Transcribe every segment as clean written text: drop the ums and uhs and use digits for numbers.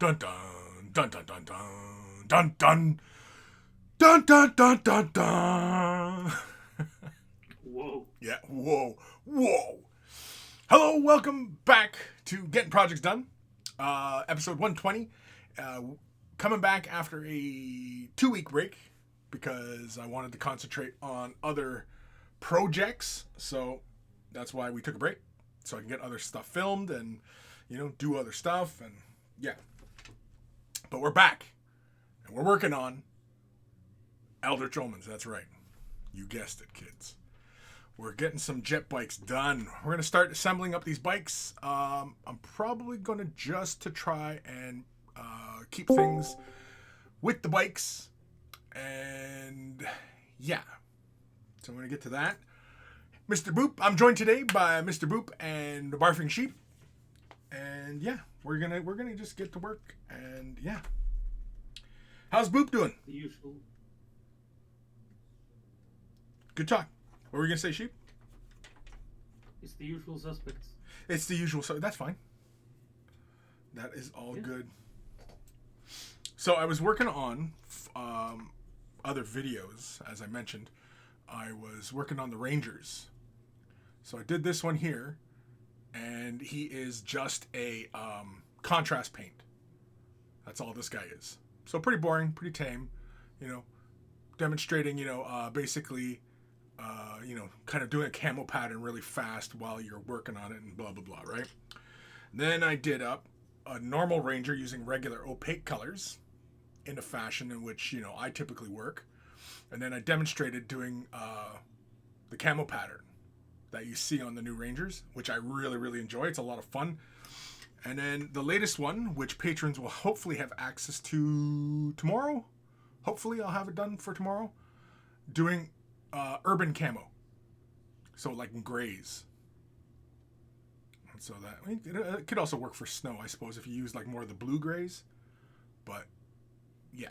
dun dun dun dun dun dun dun dun dun dun dun dun. Whoa. Yeah, whoa. Hello, welcome back to Getting Projects Done, episode 120. Coming back after a 2-week break because I wanted to concentrate on other projects. So that's why we took a break, so I can get other stuff filmed and, do other stuff. And yeah. But we're back. And we're working on Eldritch Omens. That's right. You guessed it, kids. We're getting some jet bikes done. We're going to start assembling up these bikes. I'm probably going to just try and keep things with the bikes. And yeah. So I'm going to get to that. Mr. Boop. I'm joined today by Mr. Boop and the Barfing Sheep. And yeah, we're gonna just get to work. And yeah. How's Boop doing? The usual. Good talk. What were we going to say, Sheep? It's the usual suspects. It's the usual. So that's fine. That is all good. So I was working on other videos, as I mentioned. I was working on the Rangers. So I did this one here, and he is just a contrast paint. That's all this guy is. So pretty boring, pretty tame, demonstrating, basically, kind of doing a camo pattern really fast while you're working on it and blah, blah, blah, right? Then I did up a normal Ranger using regular opaque colors in a fashion in which, I typically work. And then I demonstrated doing the camo pattern that you see on the new Rangers, which I really, really enjoy. It's a lot of fun. And then the latest one, which patrons will hopefully have access to tomorrow. Hopefully I'll have it done for tomorrow. Doing urban camo. So like in grays. And so that, it could also work for snow, I suppose, if you use like more of the blue grays. But yeah.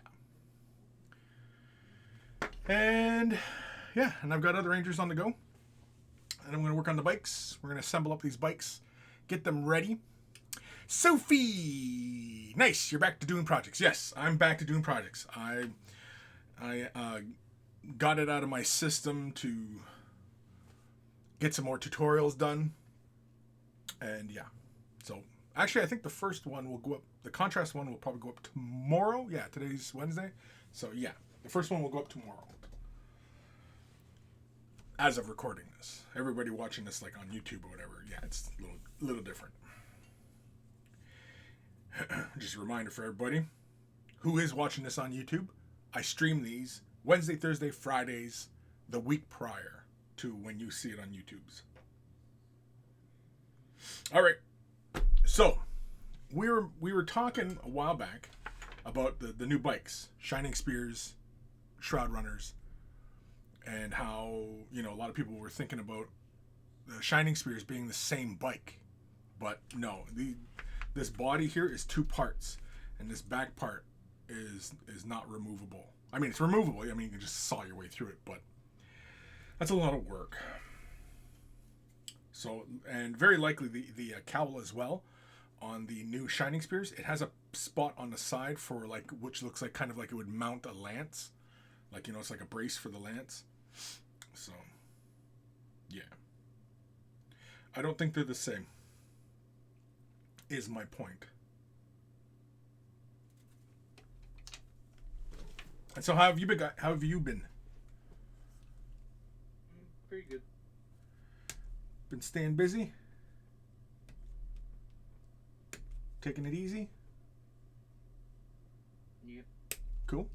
And yeah, and I've got other Rangers on the go. And I'm going to work on the bikes. We're going to assemble up these bikes. Get them ready. Sophie! Nice, you're back to doing projects. Yes, I'm back to doing projects. I got it out of my system to get some more tutorials done. And yeah. So, actually, I think the first one will go up. The contrast one will probably go up tomorrow. Yeah, today's Wednesday. So, yeah. The first one will go up tomorrow. As of recording this. Everybody watching this like on YouTube or whatever, yeah, it's a little different. Just a reminder for everybody who is watching this on YouTube. I stream these Wednesday, Thursday, Fridays, the week prior to when you see it on YouTube's. All right. So, we were talking a while back about the new bikes, Shining Spears, Shroud Runners, and how, a lot of people were thinking about the Shining Spears being the same bike. But no, this body here is 2 parts, and this back part is not removable. I mean, it's removable. I mean, you can just saw your way through it, but that's a lot of work. So, and very likely the cowl as well on the new Shining Spears. It has a spot on the side for like, which looks like kind of like it would mount a lance. Like, it's like a brace for the lance. So, yeah. I don't think they're the same, is my point. And so how have you been? Pretty good. Been staying busy? Taking it easy? Yep. Cool.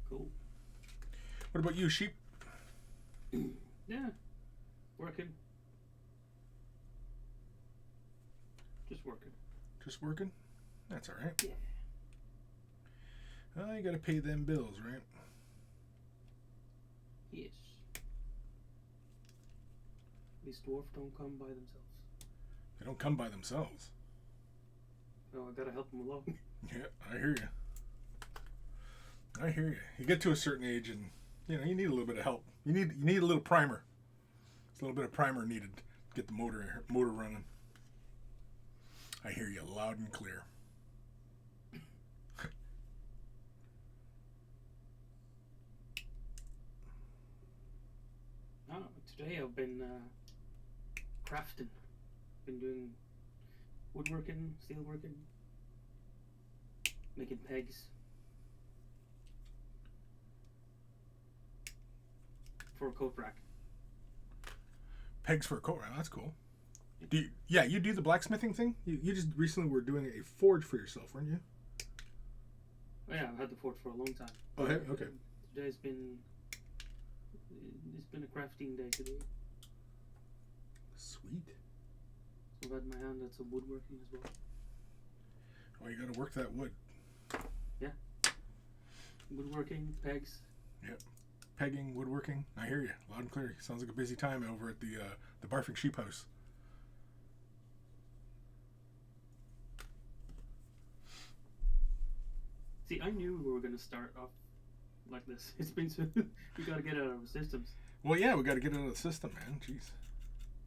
Cool. What about you, Sheep? Yeah. Working. Just working. Just working? That's all right. Yeah. Well, you gotta pay them bills, right? Yes. These dwarves don't come by themselves. They don't come by themselves. No, I gotta help them along. Yeah, I hear you. You get to a certain age and, you need a little bit of help. You need a little primer. It's a little bit of primer needed get the motor running. I hear you loud and clear. Today I've been crafting. Been doing woodworking, steelworking, making pegs for a coat rack. Pegs for a coat rack. That's cool. You do the blacksmithing thing? You just recently were doing a forge for yourself, weren't you? Oh, yeah, I've had the forge for a long time. Oh, hey, okay. Today's been a crafting day today. Sweet. So I've had my hand at some woodworking as well. Oh, you got to work that wood. Yeah. Woodworking, pegs. Yep. Pegging, woodworking. I hear you loud and clear. Sounds like a busy time over at the Barfing Sheep House. See, I knew we were going to start off like this. It's been so... we got to get out of our systems. Well, yeah, we got to get it out of the system, man. Jeez.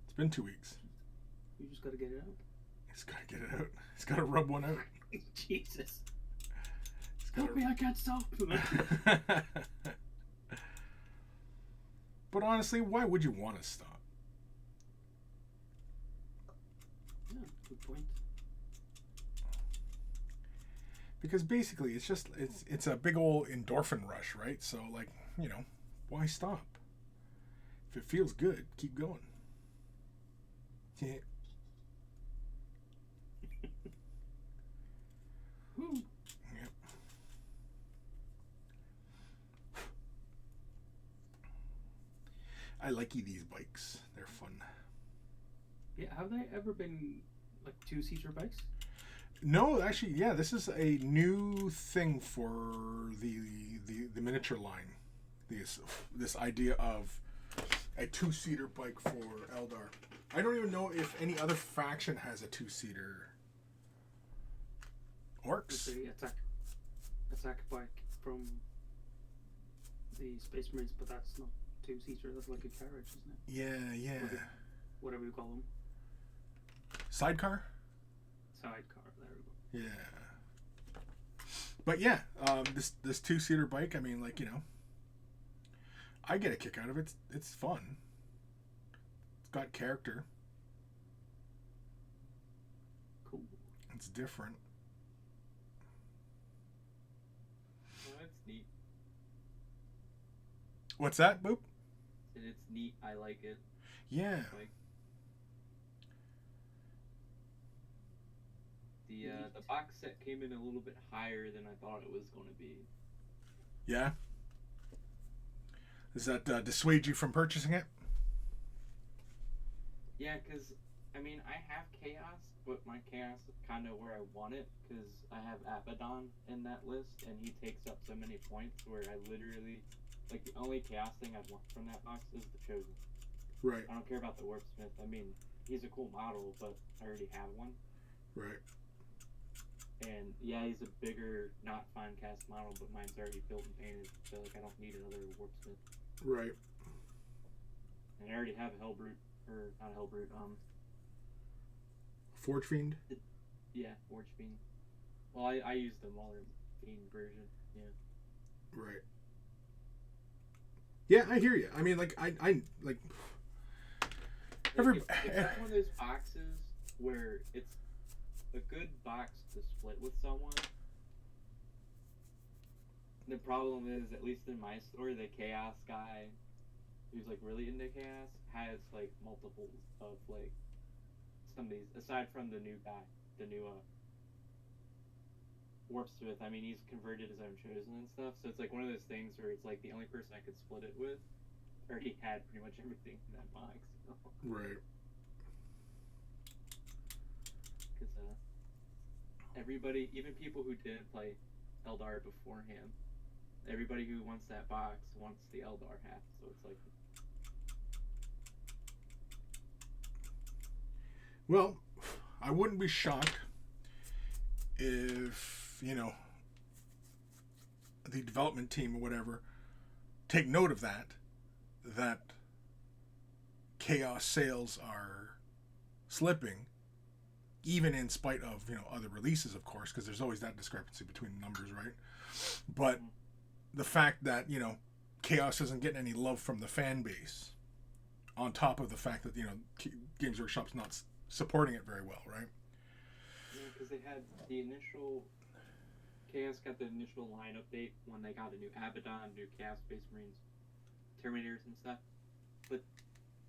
It's been 2 weeks. You just got to get it out. He's got to get it out. He's got to rub one out. Jesus. Help me, I can't stop. But honestly, why would you want to stop? Yeah, good point. Because basically, it's a big old endorphin rush, right? So, like, why stop? If it feels good, keep going. Yeah. Yep. I like these bikes. They're fun. Yeah, have they ever been like two-seater bikes? No, actually, yeah. This is a new thing for the miniature line. This idea of a two-seater bike for Eldar. I don't even know if any other faction has a two-seater. Orcs? It's the attack bike from the Space Marines, but that's not two-seater. That's like a carriage, isn't it? Yeah. Whatever you call them. Sidecar? Sidecar. There we go. Yeah. But yeah, this two-seater bike. I mean, like, I get a kick out of it. It's fun. It's got character. Cool. It's different. Well, that's neat. What's that, Boop? And it's neat. I like it. Yeah. Like the box set came in a little bit higher than I thought it was going to be. Yeah. Does that dissuade you from purchasing it? Yeah, because I mean I have chaos, but my chaos is kind of where I want it because I have Abaddon in that list, and he takes up so many points where I literally like the only chaos thing I'd want from that box is the Chosen. Right. I don't care about the Warpsmith. I mean, he's a cool model, but I already have one. Right. And yeah, he's a bigger, not fine cast model, but mine's already built and painted, so like I don't need another Warpsmith. Right. And I already have a Hellbrute, or not a Hellbrute, Forge Fiend? Yeah, Forge Fiend. Well, I use the Mauler Fiend version, yeah. Right. Yeah, I hear you. I mean, like, I like... It's one of those boxes where it's a good box to split with someone. The problem is, at least in my store, the Chaos guy, who's like really into Chaos, has like multiples of like some of these, aside from the new guy, the new Warpsmith. I mean, he's converted his own Chosen and stuff, so it's like one of those things where it's like the only person I could split it with already had pretty much everything in that box. So. Right. Because everybody, even people who didn't play Eldar beforehand, everybody who wants that box wants the Eldar hat, so it's like... Well, I wouldn't be shocked if, the development team or whatever take note of that Chaos sales are slipping, even in spite of, you know, other releases, of course, because there's always that discrepancy between numbers, right? But the fact that, you know, Chaos isn't getting any love from the fan base, on top of the fact that, you know, Games Workshop's not supporting it very well, right? Yeah, because they had the initial... Chaos got the initial line update when they got a new Abaddon, new Chaos Space Marines, Terminators and stuff. But,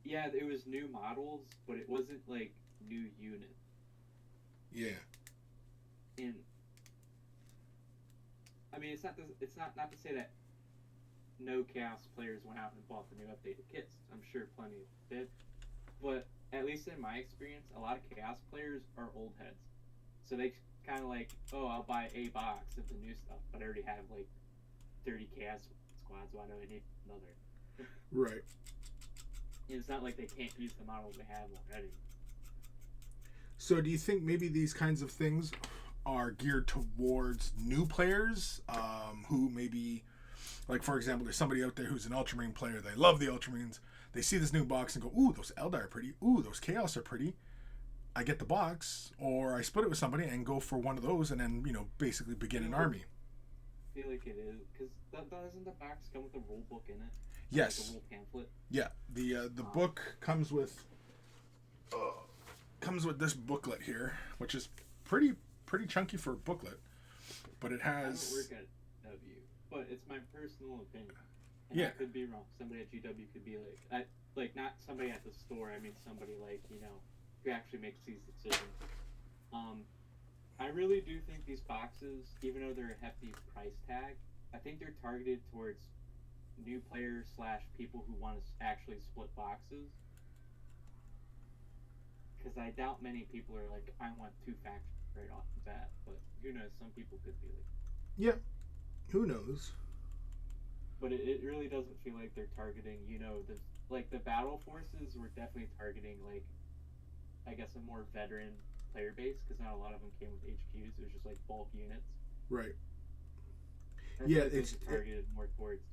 yeah, it was new models, but it wasn't, like, new units. Yeah. And, I mean, it's not to say that no Chaos players went out and bought the new updated kits. I'm sure plenty did. But, at least in my experience, a lot of Chaos players are old heads. So they kind of like, oh, I'll buy a box of the new stuff, but I already have like 30 Chaos squads, why do I need another? Right. And it's not like they can't use the models they have already. So do you think maybe these kinds of things are geared towards new players who maybe, like, for example, there's somebody out there who's an Ultramarine player, they love the Ultramarines, they see this new box and go, ooh, those Eldar are pretty, ooh, those Chaos are pretty, I get the box, or I split it with somebody and go for one of those and then, you know, basically begin an army. I feel like it is, because doesn't the box come with a rule book in it? Yes. Like a rule pamphlet? Yeah, the book comes with this booklet here, which is pretty chunky for a booklet, but it has... I don't work at W, but it's my personal opinion. And Yeah. I could be wrong. Somebody at GW could be like, not somebody at the store, I mean somebody like, you know, who actually makes these decisions. I really do think these boxes, even though they're a hefty price tag, I think they're targeted towards new players / people who want to actually split boxes. Because I doubt many people are like, I want 2 factions right off the bat. But who knows? Some people could be like, Yeah, who knows? but it really doesn't feel like they're targeting, you know, the battle forces were definitely targeting, like, I guess a more veteran player base, because not a lot of them came with HQs. It was just like bulk units. Right. I Yeah, think it's targeted more towards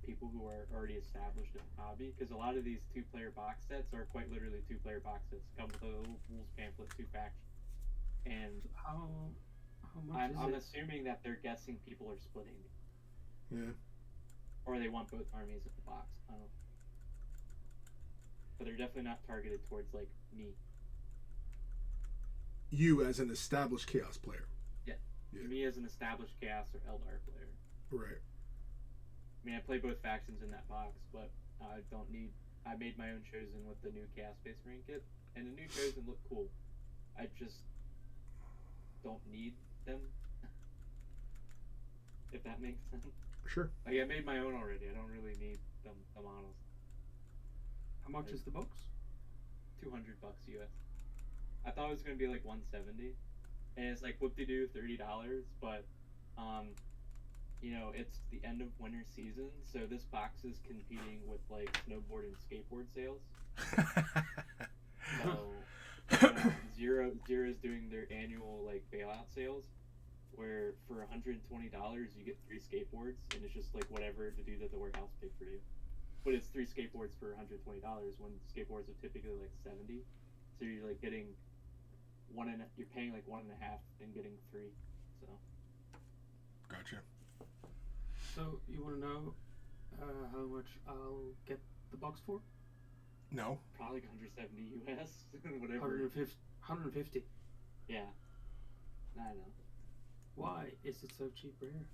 people who are already established in the hobby, because a lot of these 2-player box sets are quite literally 2-player box sets. Come with a little rules pamphlet, 2 factions, and How much I'm is it? assuming that they're guessing people are splitting these, Yeah. or they want both armies in the box. I don't know, but they're definitely not targeted towards like me. You as an established Chaos player. Yeah. Me as an established Chaos or Eldar player. Right. I mean, I play both factions in that box, but I don't need... I made my own Chosen with the new Chaos Space Marine kit, and the new Chosen look cool. I just don't need them. If that makes sense. Sure. Like, I made my own already. I don't really need the models. How much is the box? $200 US. I thought it was gonna be like $170, and it's like whoop-de-doo $30, but you know, it's the end of winter season, so this box is competing with like snowboard and skateboard sales. So Zero's doing their annual like bailout sales, where for $120 you get 3 skateboards, and it's just like whatever the dude at the warehouse paid for you. But it's 3 skateboards for $120 when skateboards are typically like $70. So you're like getting you're paying like 1.5 and getting 3. So. Gotcha. So you want to know how much I'll get the box for? No. Probably like 170 US, whatever. 150. Yeah. I don't know. Why is it so cheaper here?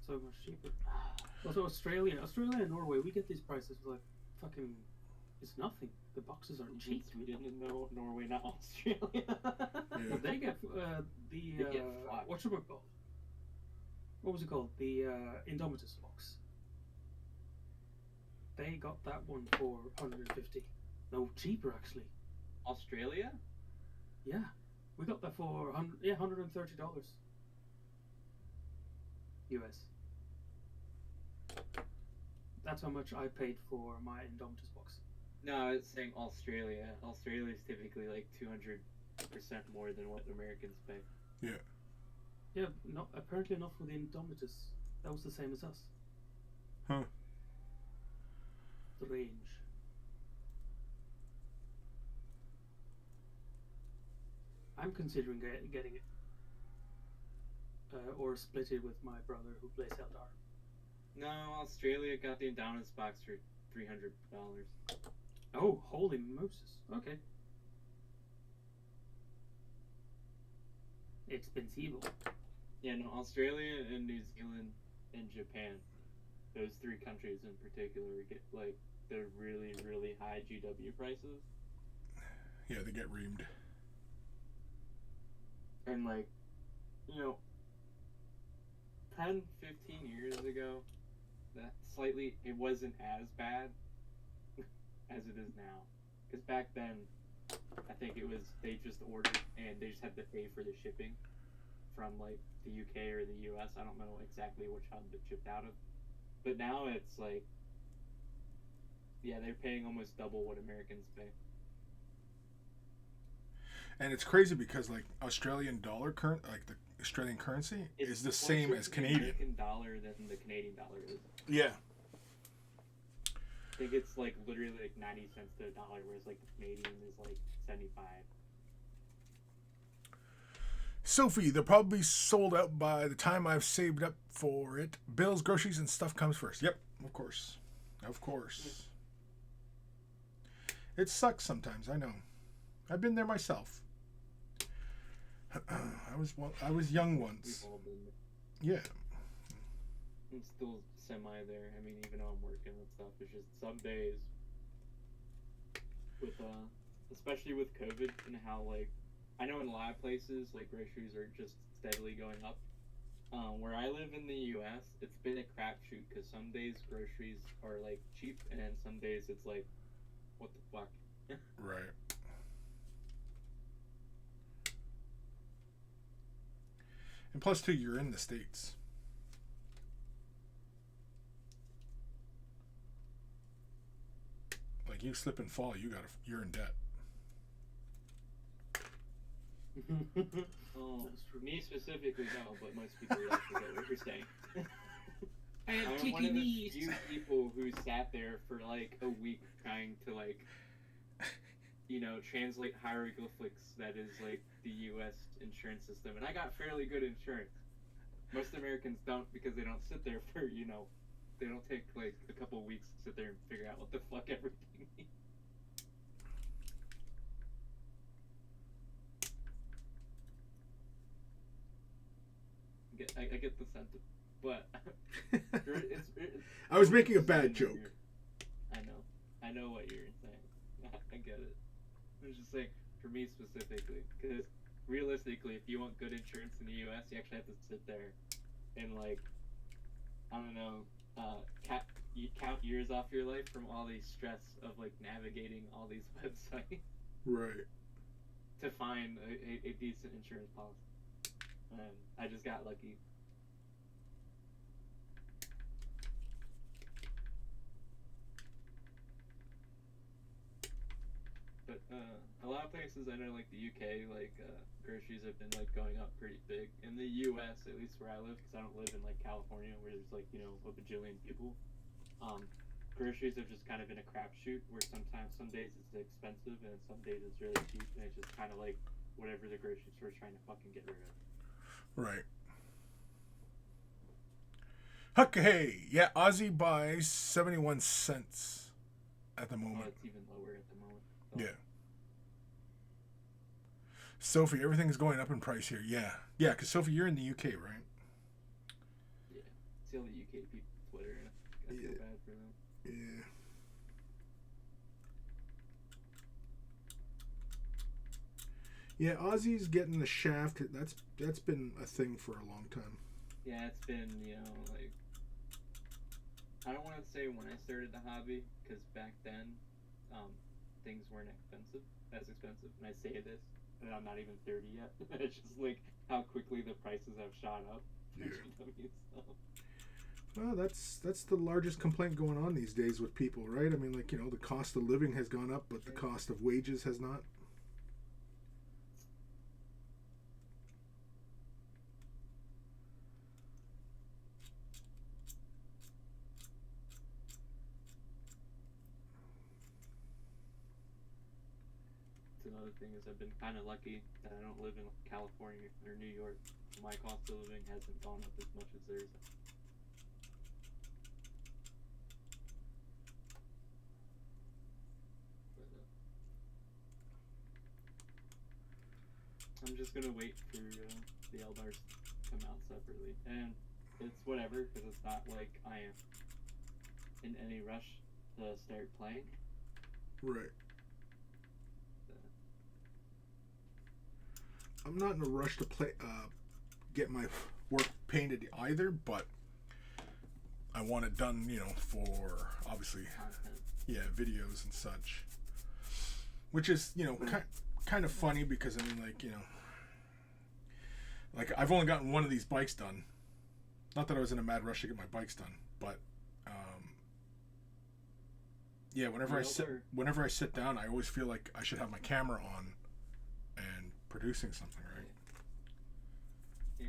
So much cheaper. Also, Australia and Norway, we get these prices like fucking. It's nothing. The boxes are cheap. Sweden and Norway, not Australia. Yeah. They get what's it called? What was it called? The Indomitus box. They got that one for 150. No, cheaper actually. Australia? Yeah, we got that for $130 US. That's how much I paid for my Indomitus box. No, I was saying Australia. Australia is typically like 200% more than what Americans pay. Yeah. Yeah, apparently not for the Indomitus. That was the same as us. Huh. Strange. I'm considering getting it. Or split it with my brother who plays Eldar. No, Australia got the endowments box for $300. Oh, holy Moses. Okay. Expensivo. Yeah, no, Australia and New Zealand and Japan, those three countries in particular, get like the really, really high GW prices. Yeah, they get reamed. And like, you know, 10, 15 years ago, it wasn't as bad as it is now. Because back then, I think it was, they just ordered and they just had to pay for the shipping from like the UK or the US. I don't know exactly which hub it shipped out of. But now it's like, yeah, they're paying almost double what Americans pay. And it's crazy because like Australian dollar like the Australian currency is the same as Canadian. American dollar than the Canadian dollar is. Yeah. I think it's like literally like 90 cents to a dollar, whereas like the Canadian is like 75. Sophie, they'll probably be sold out by the time I've saved up for it. Bills, groceries, and stuff comes first. Yep, of course. Of course. It sucks sometimes, I know. I've been there myself. I was young once. We've all been there. Yeah. I'm still semi there. I mean, even though I'm working and stuff, it's just some days with especially with COVID and how like I know in a lot of places like groceries are just steadily going up. Where I live in the U.S., it's been a crapshoot because some days groceries are like cheap, and then some days it's like, what the fuck? Right. And plus, too, you're in the States. Like you slip and fall, you're in debt. For me specifically, no, but most people actually get what you're saying. I have I'm kicky one of the knees. few people who sat there for like a week trying to like, you know, translate hieroglyphics that is like the U.S. insurance system, and I got fairly good insurance. Most Americans don't because they don't sit there for, you know, they don't take like a couple weeks to sit there and figure out what the fuck everything means. I get the sentiment, but I was making a bad joke. I know what you're saying. I get it. I was just saying, for me specifically, because realistically, if you want good insurance in the U.S., you actually have to sit there and like, I don't know, you count years off your life from all the stress of like navigating all these websites. Right. To find a decent insurance policy. And I just got lucky. But a lot of places I know, like the UK, like groceries have been like going up pretty big. In the US, at least where I live, because I don't live in like California, where there's like, you know, a bajillion people. Groceries have just kind of been a crapshoot, where sometimes some days it's expensive and some days it's really cheap, and it's just kind of like whatever the grocery store's trying to fucking get rid of. Right. Okay, yeah, Aussie buys 71 cents at the moment. Oh, it's even lower at the moment. So. Yeah. Sophie, everything's going up in price here. Yeah. Yeah, because Sophie, you're in the UK, right? Yeah. See all the UK people on Twitter, and I feel bad for them. Yeah. Yeah, Aussie's getting the shaft. That's been a thing for a long time. Yeah, it's been, you know, like, I don't want to say when I started the hobby, because back then, things weren't as expensive, and I say this, and I'm not even 30 yet. It's just like how quickly the prices have shot up for GW stuff. Well, that's the largest complaint going on these days with people, right? I mean, like, you know, the cost of living has gone up, but the cost of wages has not. It's another another thing is I've been kind of lucky that I don't live in California or New York. My cost of living hasn't gone up as much as theirs. But, I'm just gonna wait for the Eldars to come out separately, and it's whatever because it's not like I am in any rush to start playing. Right. I'm not in a rush to play, get my work painted either, but I want it done, you know, for obviously, yeah, videos and such. Which is, you know, kind of funny because I mean, like, you know, like I've only gotten one of these bikes done. Not that I was in a mad rush to get my bikes done, but yeah, whenever I sit down, I always feel like I should have my camera on and producing something, right? Yeah.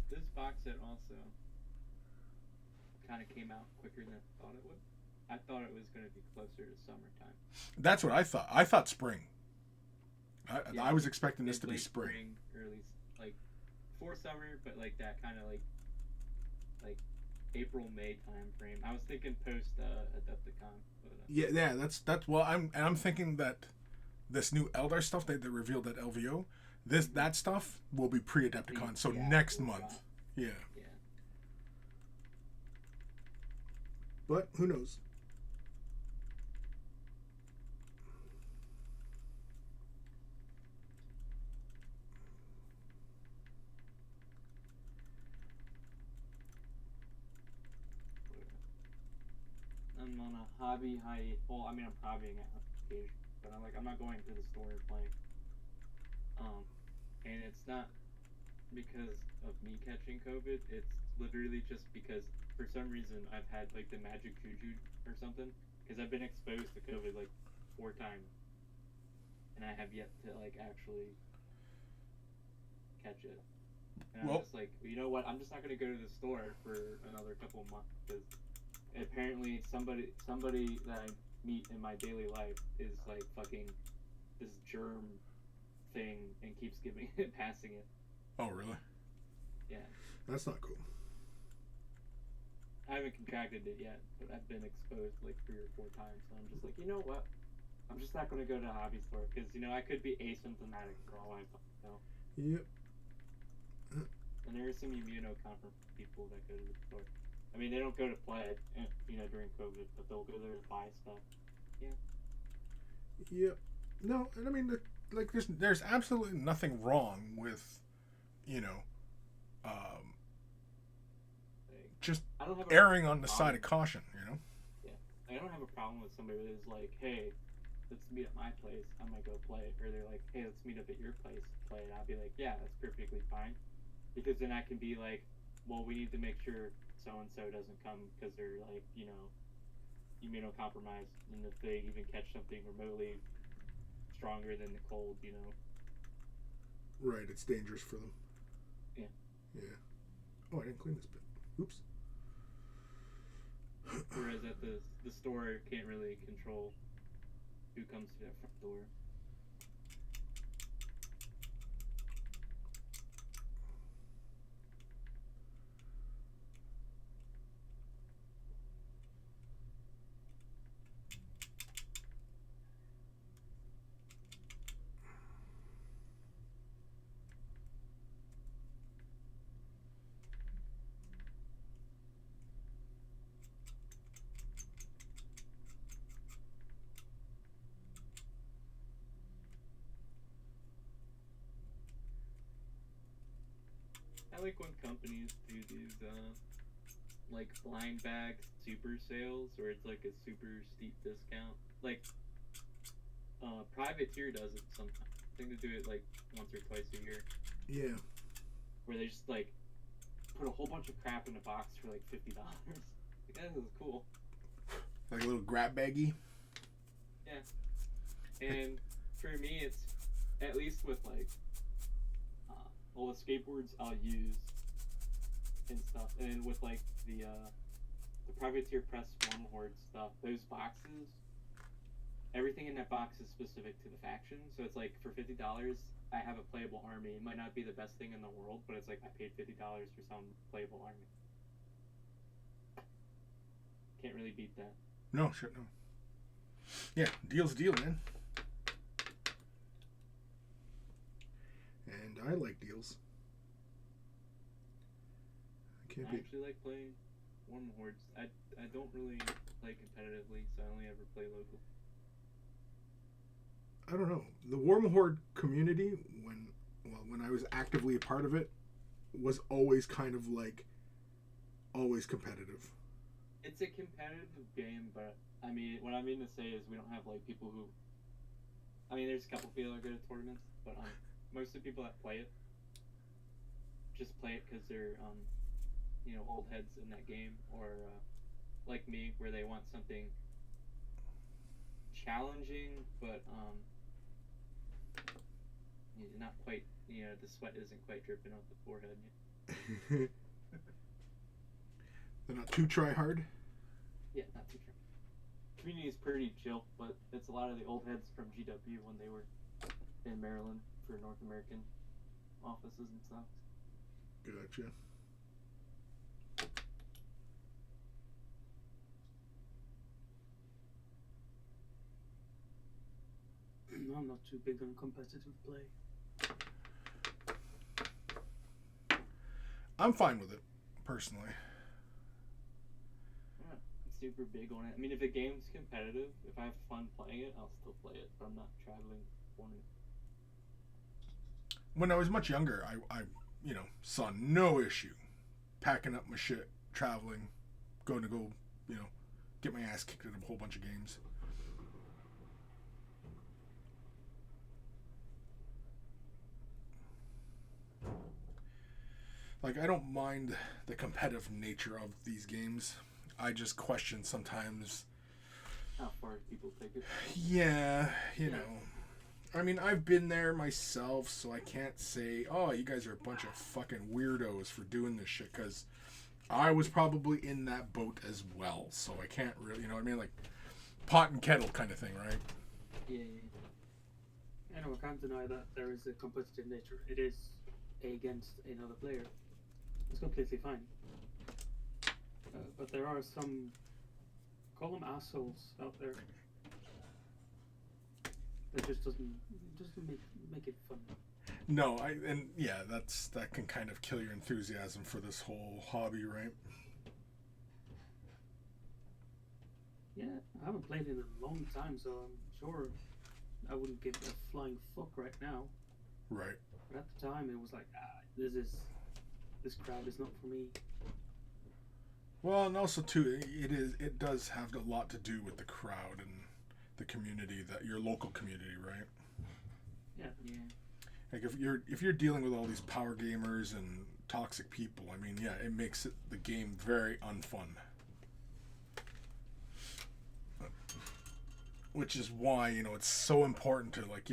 This box set also kind of came out quicker than I thought it would. I thought it was going to be closer to summertime. That's what I thought. I thought spring. I was expecting this to be spring. Early, like before summer, but like that kind of like April, May time frame. I was thinking post Adepticon. But, yeah. That's well. I'm thinking that this new Eldar stuff they revealed at LVO, that stuff will be pre-Adepticon. So next month. Yeah. Yeah. But who knows? I'm on a hobby hiatus. Well, I mean, I'm hobbying at occasion, but I'm not going to the store and playing. And it's not because of me catching COVID. It's literally just because for some reason I've had like the magic juju or something. Because I've been exposed to COVID like 4 times, and I have yet to like actually catch it. And I'm just like, you know what? I'm just not gonna go to the store for another couple of months because apparently somebody that I meet in my daily life is like fucking this germ thing and keeps passing it. Oh really? Yeah. That's not cool. I haven't contracted it yet, but I've been exposed like 3 or 4 times, so I'm just like, you know what? I'm just not going to go to a hobby store because, you know, I could be asymptomatic for all I know. Yep. And there are some immunocompromised people that go to the store. I mean, they don't go to play, you know, during COVID, but they'll go there to buy stuff. Yeah. Yep. No, and I mean, like, there's absolutely nothing wrong with, you know, just erring on the side of caution, you know? Yeah. I don't have a problem with somebody who's like, hey, let's meet at my place, I might go play it. Or they're like, hey, let's meet up at your place, play it. I'll be like, yeah, that's perfectly fine. Because then I can be like, well, we need to make sure so-and-so doesn't come because they're like, you know, immunocompromised. And if they even catch something remotely stronger than the cold, you know. Right, it's dangerous for them. Yeah. Yeah. Oh, I didn't clean this bit. Oops. Whereas at the store can't really control who comes to that front door. I like when companies do these like blind bag super sales where it's like a super steep discount. Like Privateer does it sometimes. I think they do it like once or twice a year. Yeah. Where they just like put a whole bunch of crap in a box for like $50. Like, that is cool. Like a little grab baggie. Yeah. And for me, it's at least with like all the skateboards I'll use and stuff, and with like the Privateer Press One Horde stuff, those boxes everything in that box is specific to the faction. So it's like for $50, I have a playable army. It might not be the best thing in the world, but it's like I paid $50 for some playable army. Can't really beat that. No, shit, no. Yeah, deal's a deal, man. And I like deals. I actually like playing Warm Hordes. I don't really play competitively, so I only ever play local. I don't know. The Warm Horde community, when I was actively a part of it, was always kind of like always competitive. It's a competitive game, but I mean, what I mean to say is we don't have like people who. I mean, there's a couple people that are good at tournaments, but most of the people that play it just play it because they're old heads in that game, or like me, where they want something challenging, but not quite. The sweat isn't quite dripping off the forehead yet. They're not too try hard. Yeah, not too try. Community is pretty chill, but it's a lot of the old heads from GW when they were in Maryland for North American offices and stuff. Gotcha. No, I'm not too big on competitive play. I'm fine with it, personally. I'm not super big on it. I mean, if the game's competitive, if I have fun playing it, I'll still play it, but I'm not traveling for it. When I was much younger, I saw no issue packing up my shit, traveling, going to go, get my ass kicked in a whole bunch of games. Like, I don't mind the competitive nature of these games. I just question sometimes. How far people take it? Yeah, know. I mean, I've been there myself, so I can't say, oh, you guys are a bunch of fucking weirdos for doing this shit, because I was probably in that boat as well, so I can't really, like, pot and kettle kind of thing, right? Yeah. I know, I can't deny that there is a competitive nature. It is against another player. It's completely fine. But there are some, call them assholes out there. It just doesn't make it fun. No, that can kind of kill your enthusiasm for this whole hobby, right? Yeah, I haven't played in a long time, so I'm sure I wouldn't give a flying fuck right now. Right. But at the time, it was like, this crowd is not for me. Well, and also too, it does have a lot to do with the crowd and the community, that your local community, right? Yeah. Like if you're dealing with all these power gamers and toxic people, I mean, yeah, it makes the game very unfun. Which is why, it's so important to, like,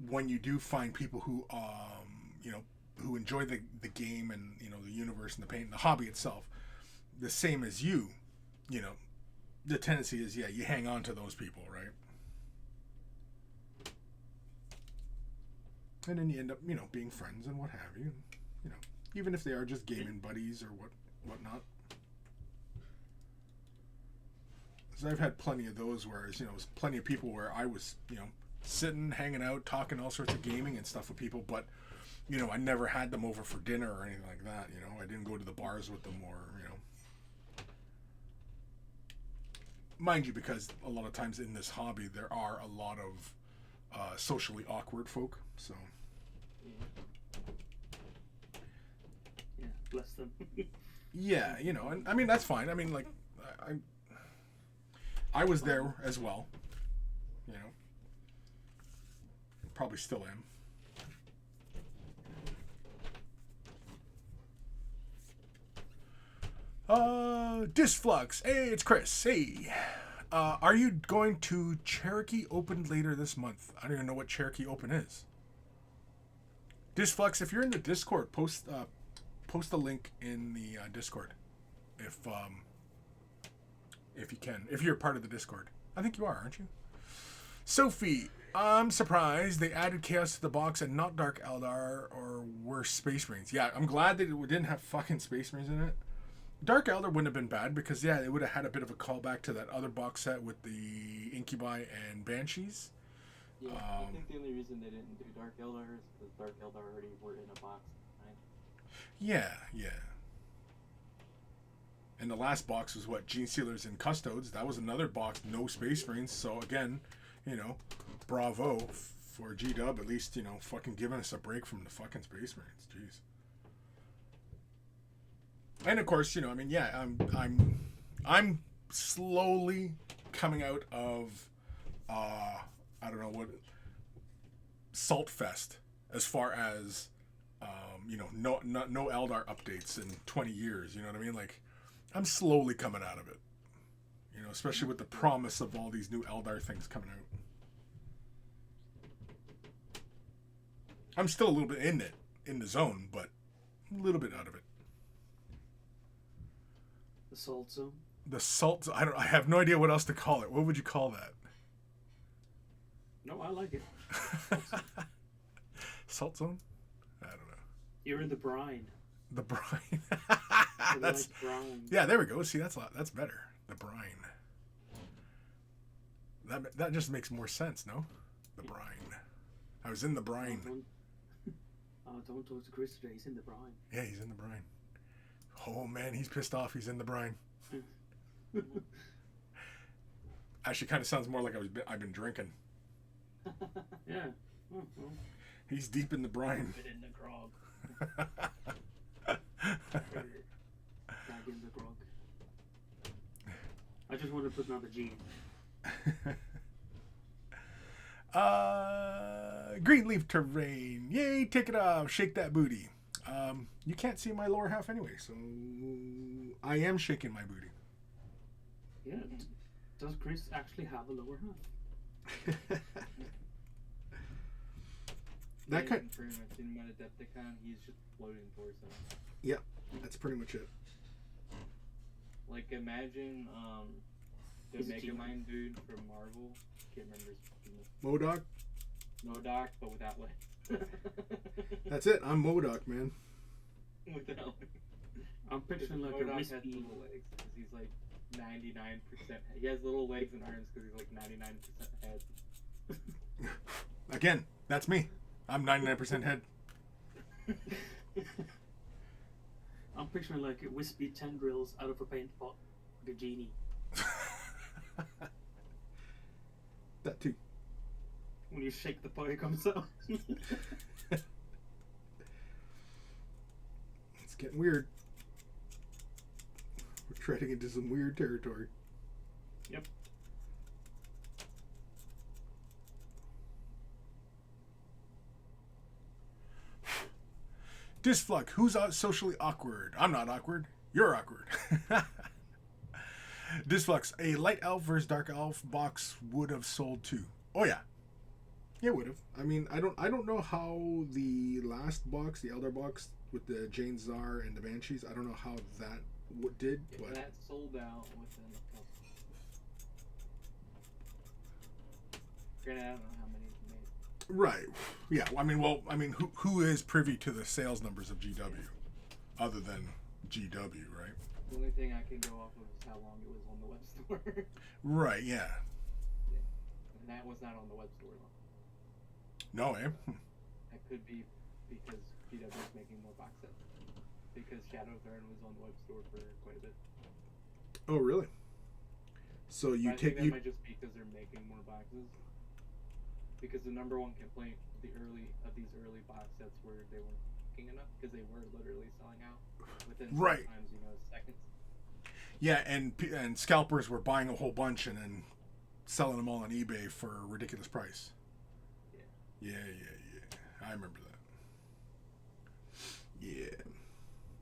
when you do find people who who enjoy the game and the universe and the paint and the hobby itself the same as you, the tendency is, you hang on to those people, right? And then you end up being friends and what have you, even if they are just gaming buddies or whatnot. Because I've had plenty of those where it was plenty of people where I was sitting, hanging out, talking all sorts of gaming and stuff with people, but I never had them over for dinner or anything like that. I didn't go to the bars with them, or mind you, because a lot of times in this hobby there are a lot of socially awkward folk. So yeah, bless them. Yeah, and I mean that's fine. I mean, like, I was there as well. Probably still am. Disflux. Hey, it's Chris. Hey. Are you going to Cherokee Open later this month? I don't even know what Cherokee Open is. Disflux, if you're in the Discord, post the link in the Discord. if you can. If you're part of the Discord. I think you are, aren't you? Sophie, I'm surprised they added Chaos to the box and not Dark Eldar or worse Space Marines. Yeah, I'm glad that it didn't have fucking Space Marines in it. Dark Eldar wouldn't have been bad because, yeah, it would have had a bit of a callback to that other box set with the Incubi and Banshees. Yeah, I think the only reason they didn't do Dark Eldar is because Dark Eldar already were in a box, right? Yeah. And the last box was what? Gene Sealers and Custodes. That was another box, no Space Marines. So again, bravo for G-Dub, at least, fucking giving us a break from the fucking Space Marines. Jeez. And of course, I'm slowly coming out of I don't know what Salt Fest as far as no Eldar updates in 20 years, you know what I mean? Like, I'm slowly coming out of it. Especially with the promise of all these new Eldar things coming out. I'm still a little bit in the zone, but a little bit out of it. The Salt Zone? The Salt, I have no idea what else to call it. What would you call that? No, I like it. Salt Zone? I don't know. You're in the brine. The brine. That's brine. Yeah, there we go. See, that's better. The brine. That just makes more sense, no? The brine. I was in the brine. Don't talk to Chris today. He's in the brine. Yeah, he's in the brine. Oh man, he's pissed off. He's in the brine. Actually, kind of sounds more like I've been drinking. Yeah. Oh, well. He's deep in the brine. Bit in the grog. Back in the grog. I just want to put another G. Greenleaf terrain. Yay, take it off. Shake that booty. You can't see my lower half anyway, so I am shaking my booty. Yeah. Does Chris actually have a lower half? That pretty much in Adepticon, he's just floating towards them. Yep, that's pretty much it. Like, imagine the Megamind dude from Marvel. Can't remember his name. MODOK, but without legs. That's it. I'm MODOK, man. Without legs. I'm picturing like MODOK a has wispy. little legs because he's like 99%. He has little legs and arms because he's like 99% head. Again, that's me. I'm 99% head. I'm picturing like wispy tendrils out of a paint pot, like a genie. That too. When you shake the pot, it comes out. It's getting weird. We're treading into some weird territory. Yep. Disfluck, who's socially awkward? I'm not awkward. You're awkward. Disflux, a light elf versus dark elf box would have sold too. Oh yeah. Yeah, would have. I mean, I don't know how the last box, the Eldar box with the Jane Czar and the Banshees, I don't know how that did. But that sold out within a couple. Granted, I don't know how many he made. Right. Yeah. I mean, who is privy to the sales numbers of GW, other than GW, right? The only thing I can go off of is how long it was on the web store. Right. Yeah. And that was not on the web store long. No, eh? That could be because GW is making more box sets. Because Shadow Throne was on the web store for quite a bit. Oh, really? So I think that might just be because they're making more boxes. Because the number one complaint of these early box sets were they weren't making enough because they were literally selling out within sometimes seconds. Yeah, and scalpers were buying a whole bunch and then selling them all on eBay for a ridiculous price. Yeah. I remember that. Yeah.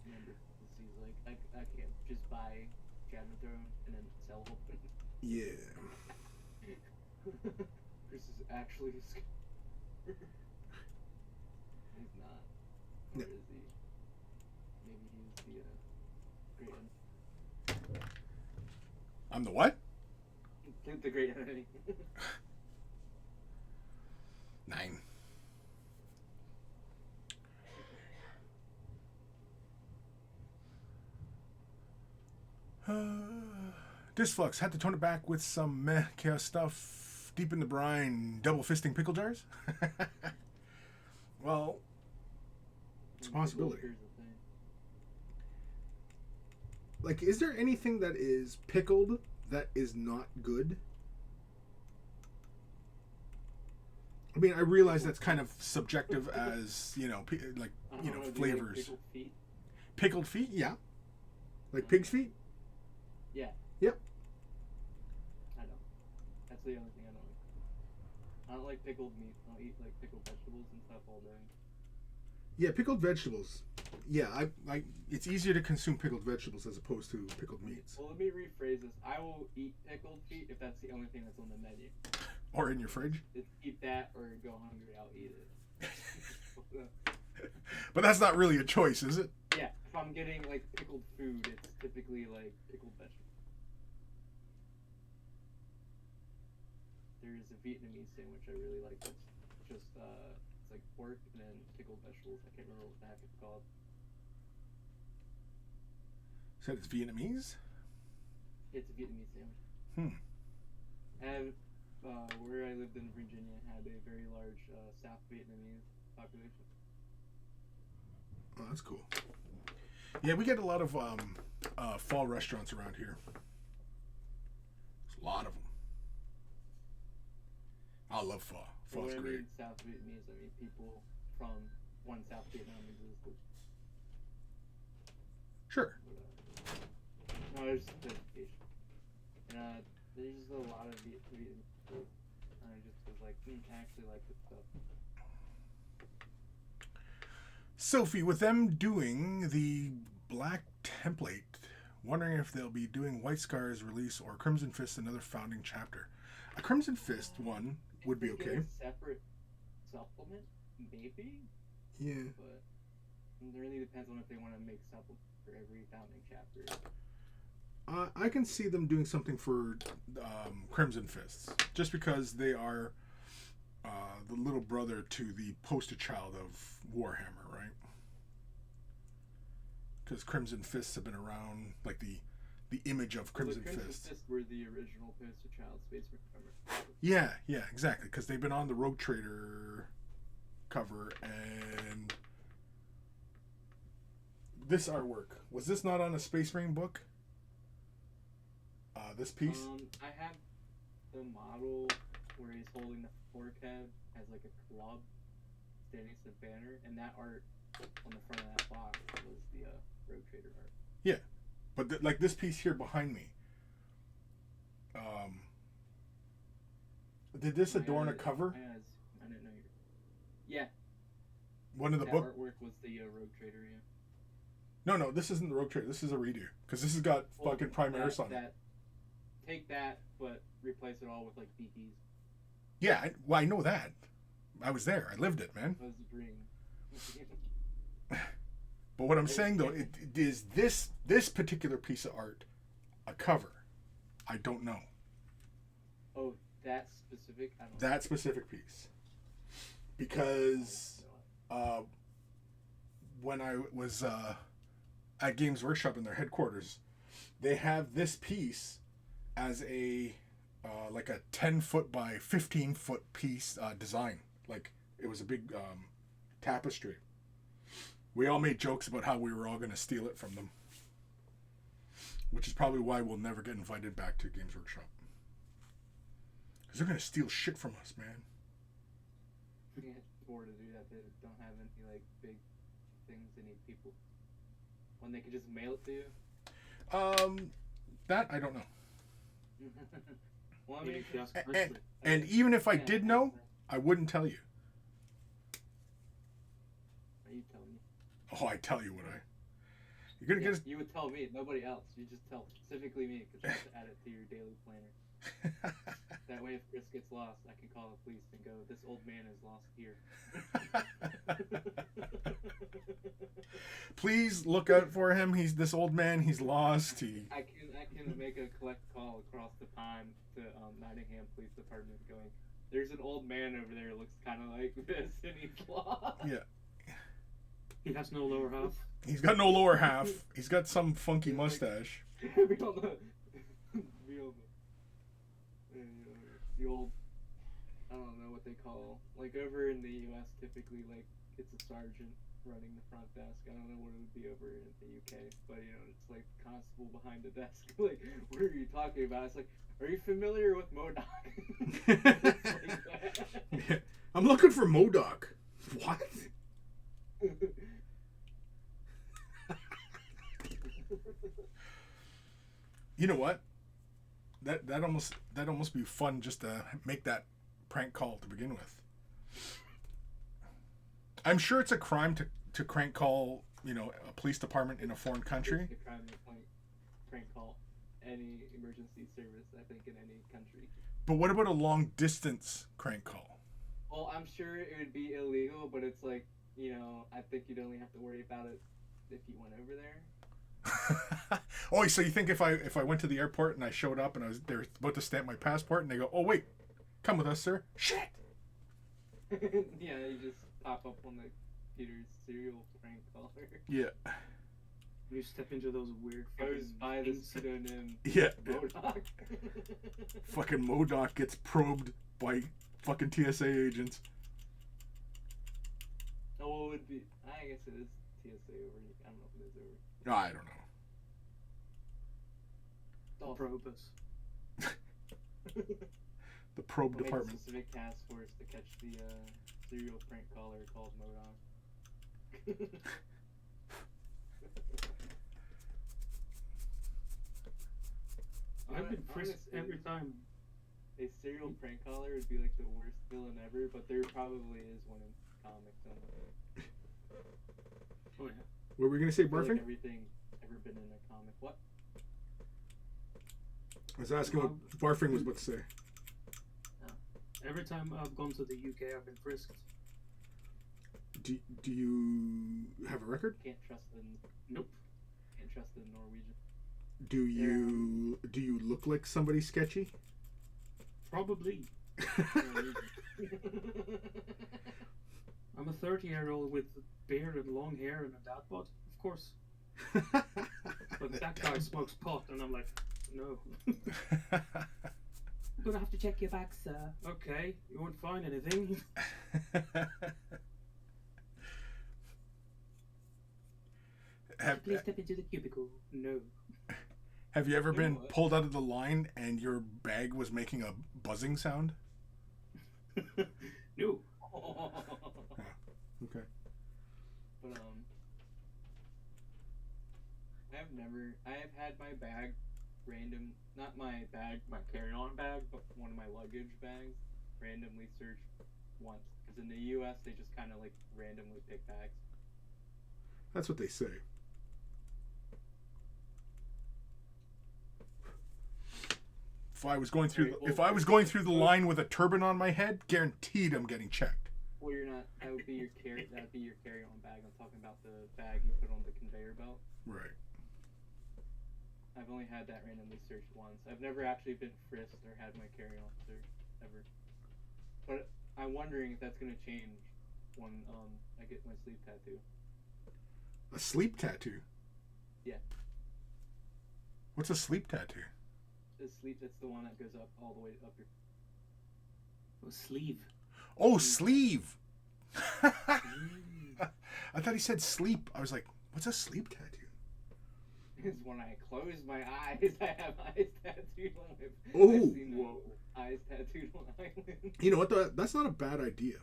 Remember, he's like, I can't just buy Shadow Throne and then sell them. Yeah. Chris is actually scared. He's not. Or is he? Maybe he's the great I'm the what? The great enemy. 9. Disflux had to tone it back with some meh chaos stuff. Deep in the brine, double fisting pickle jars. Well, it's a possibility. Here's the thing. Like, is there anything that is pickled that is not good? I mean, I realize that's kind of subjective as, flavors. Pickled feet? Pickled feet, yeah. Like pig's feet? Yeah. Yep. I don't. That's the only thing I don't like. I don't like pickled meat. I'll eat like pickled vegetables and stuff all day. Yeah, pickled vegetables. Yeah, I it's easier to consume pickled vegetables as opposed to pickled meats. Well, let me rephrase this. I will eat pickled feet if that's the only thing that's on the menu. Or in your fridge. It's eat that or go hungry, I'll eat it. But that's not really a choice, is it? Yeah, if I'm getting like pickled food, it's typically like pickled vegetables. There's a Vietnamese sandwich I really like. It's just it's like pork and then pickled vegetables. I can't remember what the heck it's called. Said it's Vietnamese? It's a Vietnamese sandwich. Hmm. Where I lived in Virginia had a very large South Vietnamese population. Oh, that's cool. Yeah, we get a lot of fall restaurants around here. There's a lot of them. I love pho. Pho's When I great. mean South Vietnamese, I mean people from when South Vietnam existed. Sure. No, there's clarification. And there's just a lot of Vietnamese food. And I just was like, I actually like this stuff. Sophie, with them doing the black template, wondering if they'll be doing White Scar's release or Crimson Fist another founding chapter. A Crimson Fist one would be okay. A separate supplement, maybe. Yeah. But it really depends on if they want to make supplements for every founding chapter. I can see them doing something for Crimson Fists, just because they are the little brother to the poster child of Warhammer, right? Because Crimson Fists have been around, like the image of Crimson Fist. Fist. Fists were the original poster child Space Marine. Yeah, exactly. Because they've been on the Rogue Trader cover, and this artwork, was this not on a Space Marine book? This piece? I have the model where he's holding the fork head as like a club standing as a banner, and that art on the front of that box was the Rogue Trader art. Yeah, but like this piece here behind me. Did this adorn a cover? I didn't know you. Yeah. One of the that book artwork was the Rogue Trader. Yeah. No, this isn't the Rogue Trader. This is a redo because this has got fucking Primaris on it. Take that, but replace it all with like BPs. Yeah, I know that. I was there. I lived it, man. That was the dream. But what I'm saying though, it is this particular piece of art a cover? I don't know. Oh, that specific? I don't that specific piece. Because when I was at Games Workshop in their headquarters, they have this piece as a like a 10-foot by 15-foot piece design. Like it was a big tapestry. We all made jokes about how we were all going to steal it from them, which is probably why we'll never get invited back to Games Workshop. Because they're going to steal shit from us, man. They can't afford to do that. They don't have any like big things. They need people. When they can just mail it to you. That I don't know. Well, I mean, and even if I did know, I wouldn't tell you. You tell me. Oh, I tell you what I. You're gonna get. You would tell me, nobody else. You just tell specifically me because you have to add it to your daily planner. That way, if Chris gets lost, I can call the police and go, "This old man is lost here." Please look out for him. He's this old man. He's lost. I can gonna make a collect call across the pond to Nottingham Police Department, going, "There's an old man over there who looks kind of like this, and he's lost." Yeah. He has no lower half. He's got no lower half. He's got some funky mustache. Be on the old, I don't know what they call, like over in the U.S. typically like it's a sergeant running the front desk. I don't know what it would be over in the UK, but it's like constable behind the desk. Like, what are you talking about? It's like, are you familiar with MODOK? Yeah. I'm looking for MODOK. What? You know what? That almost be fun just to make that prank call to begin with. I'm sure it's a crime to crank call, a police department in a foreign country. It's a crime to prank call any emergency service, I think, in any country. But what about a long distance crank call? Well, I'm sure it would be illegal, but it's like, I think you'd only have to worry about it if you went over there. Oh, so you think if I went to the airport and I showed up and they were about to stamp my passport and they go, "Oh wait, come with us, sir." Shit. Yeah, you just pop up on the Peter's serial prank caller. Yeah. You step into those weird Goes by the pseudonym Yeah. MODOK. Fucking MODOK gets probed by fucking TSA agents. Oh, it would be. I guess it is TSA over. I don't know if it is over. I don't know. Probe us. The probe We'll department. make a specific task force to catch the serial prank caller called MODOK. I've been frisked every time. A serial prank caller would be like the worst villain ever, but there probably is one in comics somewhere. Oh yeah. What were we gonna say, I feel like Barfing? everything ever been in a comic. What? I was asking what Barfing was about to say. Every time I've gone to the UK, I've been frisked. Do you have a record? Can't trust the Nope. Can't trust the Norwegian. Do you look like somebody sketchy? Probably. I'm a 30-year-old with a beard and long hair and a dad bod, of course. But that guy smokes pot, and I'm like, no. I'm gonna have to check your bag, sir. Okay, you won't find anything. Please step into the cubicle. No. Have you ever You know been what? pulled out of the line and your bag was making a buzzing sound? No. Okay. But I have had my bag not my bag, my carry-on bag, but one of my luggage bags randomly searched once. Because in the U.S. they just kind of like randomly pick bags. That's what they say. If I was going through the line with a turban on my head, guaranteed I'm getting checked. Well, you're not. That would be your carry-on bag. I'm talking about the bag you put on the conveyor belt. Right. I've only had that randomly searched once. I've never actually been frisked or had my carry-on searched ever. But I'm wondering if that's gonna change when I get my sleep tattoo. A sleep tattoo? Yeah. What's a sleep tattoo? The sleep, that's the one that goes up all the way up your. Oh, sleeve. Oh, sleeve! I thought he said sleep. I was like, what's a sleep tattoo? Because when I close my eyes, I have eyes tattooed on my. Oh, I've seen whoa. Eyes tattooed on my eyelid. You know what? That's not a bad idea.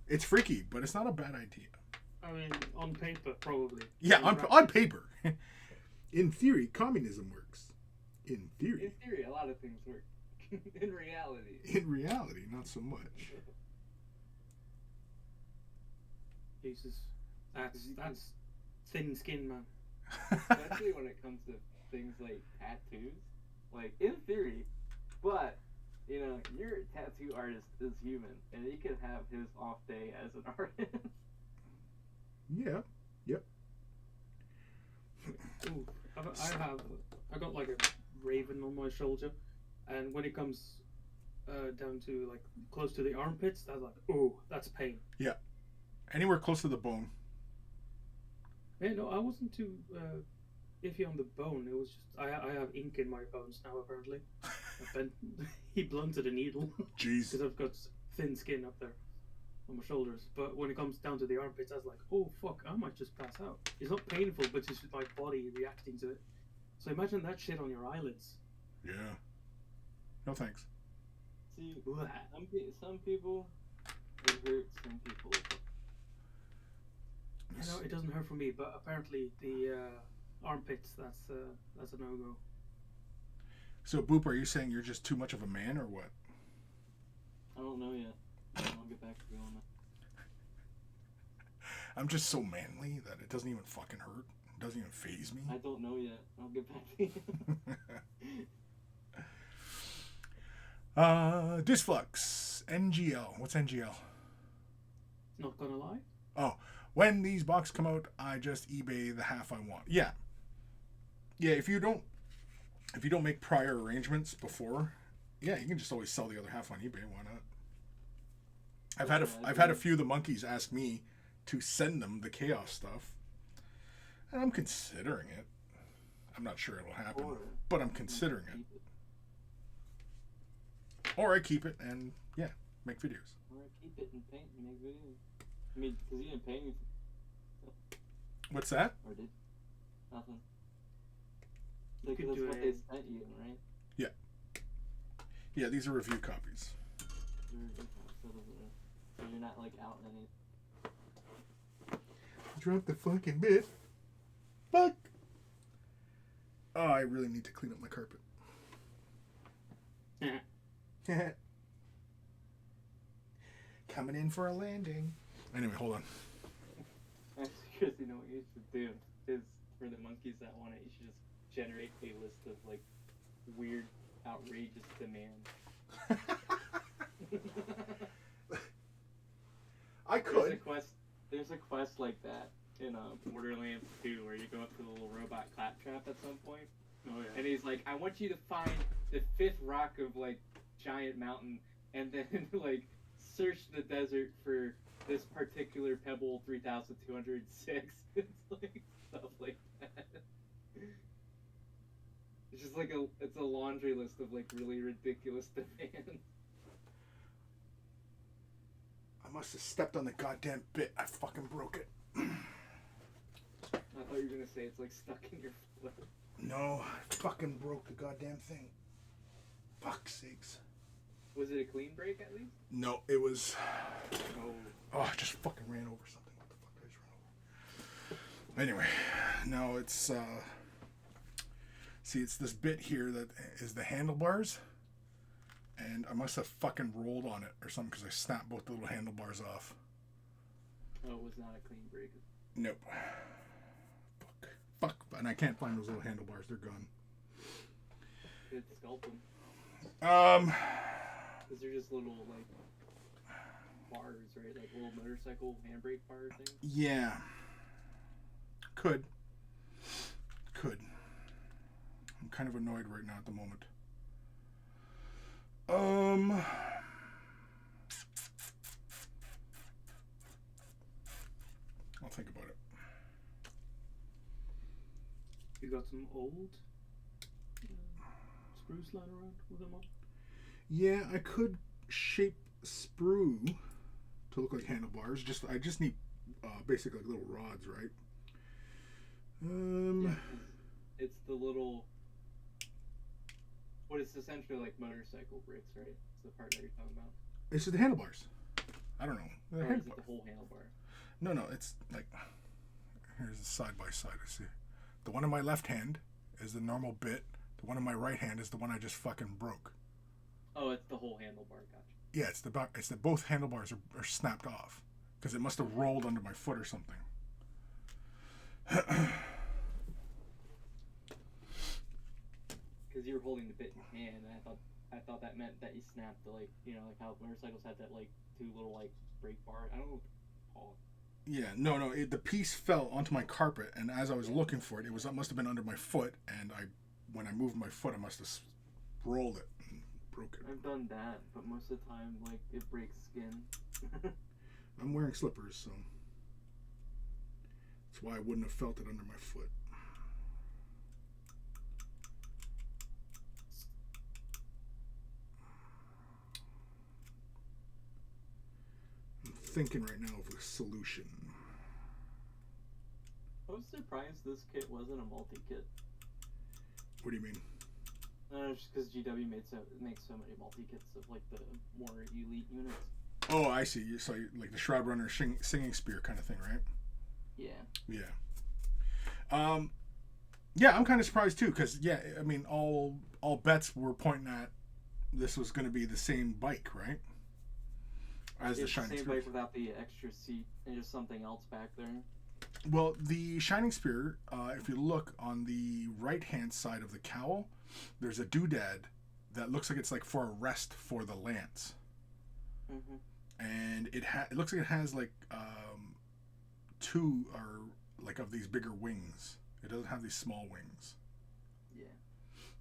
It's freaky, but it's not a bad idea. I mean, on paper, probably. Yeah, on paper. In theory, communism works. In theory. In theory, a lot of things work. In reality. In reality, not so much. Jesus. That's thin skin, man. Especially when it comes to things like tattoos. Like, in theory, but, your tattoo artist is human, and he could have his off day as an artist. Yeah. Yep. Ooh, I got like a raven on my shoulder, and when it comes down to like close to the armpits, that's like, oh, that's pain. Yeah. Anywhere close to the bone. Hey, no, I wasn't too iffy on the bone. It was just I have ink in my bones now. Apparently, he blunted a needle Jeez. because I've got thin skin up there on my shoulders. But when it comes down to the armpits, I was like, oh fuck, I might just pass out. It's not painful, but it's just my body reacting to it. So imagine that shit on your eyelids. Yeah. No thanks. See, some people it hurts, some people. You know, it doesn't hurt for me, but apparently the armpits, that's a no-go. So, Boop, are you saying you're just too much of a man, or what? I don't know yet. I'll get back to you on that. I'm just so manly that it doesn't even fucking hurt. It doesn't even faze me. I don't know yet. I'll get back to you. Disflux. NGL. What's NGL? Not gonna lie. Oh, when these boxes come out, I just eBay the half I want. Yeah. Yeah, if you don't make prior arrangements before, yeah, you can just always sell the other half on eBay. Why not? I've had a few of the monkeys ask me to send them the chaos stuff. And I'm considering it. I'm not sure it'll happen, but I'm considering it. Or I keep it and, yeah, make videos. Or I keep it and paint and make videos. I mean, because you didn't pay me. What's that? Or did? Nothing. Because that's what they sent you, right? Yeah. Yeah, these are review copies. So you're not, like, out in any... Drop the fucking bit. Fuck. Oh, I really need to clean up my carpet. Coming in for a landing. Anyway, hold on. Because you know what you should do is for the monkeys that want it, you should just generate a list of like weird, outrageous demands. I could. There's a quest like that in Borderlands 2 where you go up to the little robot claptrap at some point. Oh yeah. And he's like, I want you to find the 5th rock of like giant mountain and then like search the desert for this particular pebble 3206. It's like stuff like that. It's just like it's a laundry list of like really ridiculous demands. I must have stepped on the goddamn bit. I fucking broke it. I thought you were gonna say it's like stuck in your foot. No, I fucking broke the goddamn thing. Fuck's sakes. Was it a clean break at least? No, it was... Oh. Oh, I just fucking ran over something. What the fuck did I just run over? Anyway, no, it's... See, it's this bit here that is the handlebars. And I must have fucking rolled on it or something because I snapped both the little handlebars off. Oh, it was not a clean break. Nope. Fuck. And I can't find those little handlebars. They're gone. Good sculpt them. Because they're just little, like, bars, right? Like little motorcycle handbrake bar things? Yeah. Could. I'm kind of annoyed right now at the moment. I'll think about it. You got some old spruce lying around with them on? Yeah, I could shape sprue to look like handlebars. I just need basically like little rods, right? Yeah, it's the little... What is essentially like motorcycle bricks, right? It's the part that you're talking about. It's just the handlebars. I don't know. Or is it the whole handlebar? No, it's like... Here's the side by side, I see. The one in my left hand is the normal bit. The one in my right hand is the one I just fucking broke. Oh, it's the whole handlebar, gotcha. Yeah, it's the both handlebars are snapped off. Because it must have rolled under my foot or something. Because you were holding the bit in your hand, and I thought that meant that you snapped the, like, you know, like how motorcycles had that, like, 2 little, like, brake bar. I don't know what to call it. Yeah, no, the piece fell onto my carpet, and as I was looking for it, it must have been under my foot, and I when I moved my foot, I must have rolled it and broke it. I've done that, but most of the time, like, it breaks skin. I'm wearing slippers, so that's why I wouldn't have felt it under my foot. I'm thinking right now of a solution. I was surprised this kit wasn't a multi-kit. What do you mean? Just because GW makes so many multi-kits of, like, the more elite units. Oh, I see. So like the Shroud Runner singing spear kind of thing, right? Yeah. Yeah. Yeah, I'm kind of surprised too, because yeah, I mean, all bets were pointing at this was going to be the same bike, right? As the Shining same Spear. bike without the extra seat and just something else back there. Well, the Shining Spear, if you look on the right-hand side of the cowl, there's a doodad that looks like it's like for a rest for the lance. Mm-hmm. And it looks like it has like two or like of these bigger wings. It doesn't have these small wings. Yeah.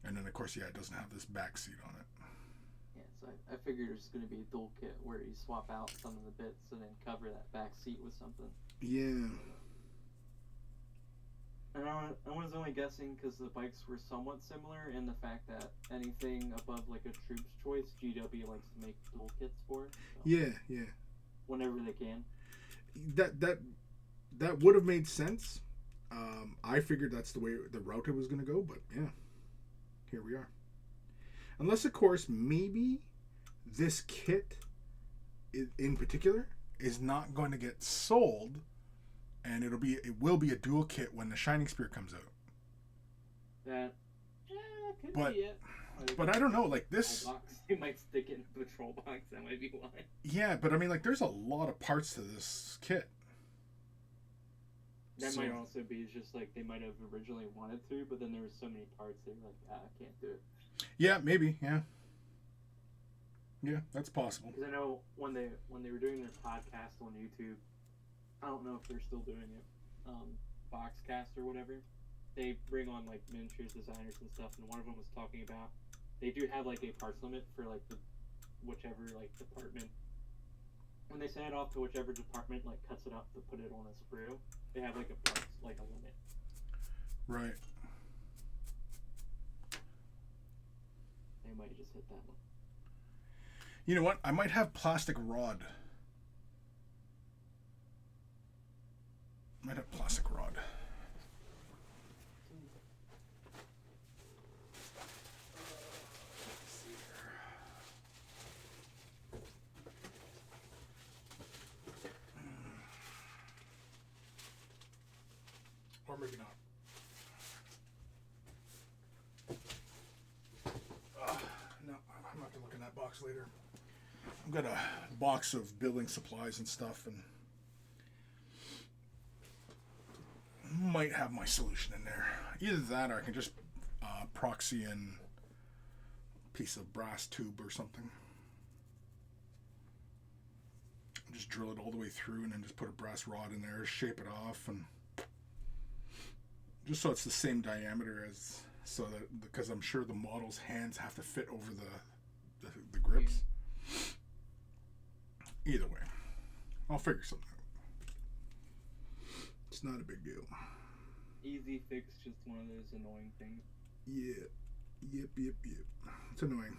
And then of course, yeah, it doesn't have this back seat on it. Yeah, so I figured there's going to be a dual kit where you swap out some of the bits and then cover that back seat with something. Yeah. And I was only guessing because the bikes were somewhat similar in the fact that anything above like a Troop's Choice, GW likes to make dual kits for. So Yeah. whenever they can. That would have made sense. I figured that's the way the route it was going to go, but yeah, here we are. Unless, of course, maybe this kit in particular is not going to get sold, and it will be a dual kit when the Shining Spear comes out. That could But- be it. Like, But I don't know, like this. box. You might stick it in a patrol box. That might be why. Yeah, but I mean, like, there's a lot of parts to this kit. That So- might also be just like they might have originally wanted to, but then there were so many parts they were like, I can't do it. Yeah, maybe. Yeah, that's possible. Because I know when they were doing their podcast on YouTube, I don't know if they're still doing it, Boxcast or whatever. They bring on like miniatures designers and stuff, and one of them was talking about they do have like a parts limit for like the whichever like department. When they send it off to whichever department like cuts it up to put it on a sprue, they have like a parts like a limit. Right. They might just hit that one. You know what? I might have plastic rod. Might have plastic rod. Or maybe not. No, I'm not gonna look in that box later. I've got a box of building supplies and stuff, and might have my solution in there. Either that, or I can just proxy in a piece of brass tube or something. Just drill it all the way through, and then just put a brass rod in there, shape it off, and just so it's the same diameter as, so that, because I'm sure the model's hands have to fit over the grips. Either way, I'll figure something out. It's not a big deal. Easy fix, just one of those annoying things. Yeah. Yep. It's annoying.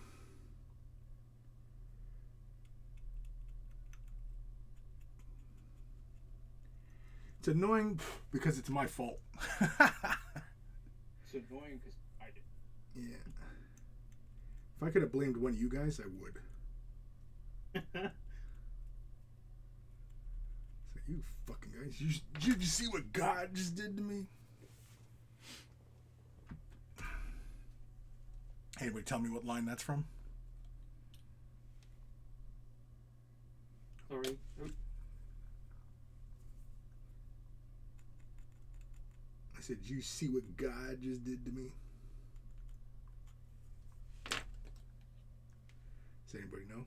It's annoying because it's my fault. It's annoying because I did. Yeah. If I could have blamed one of you guys, I would. So you fucking guys, you see what God just did to me? Anybody tell me what line that's from? Sorry. I said, you see what God just did to me? Does anybody know?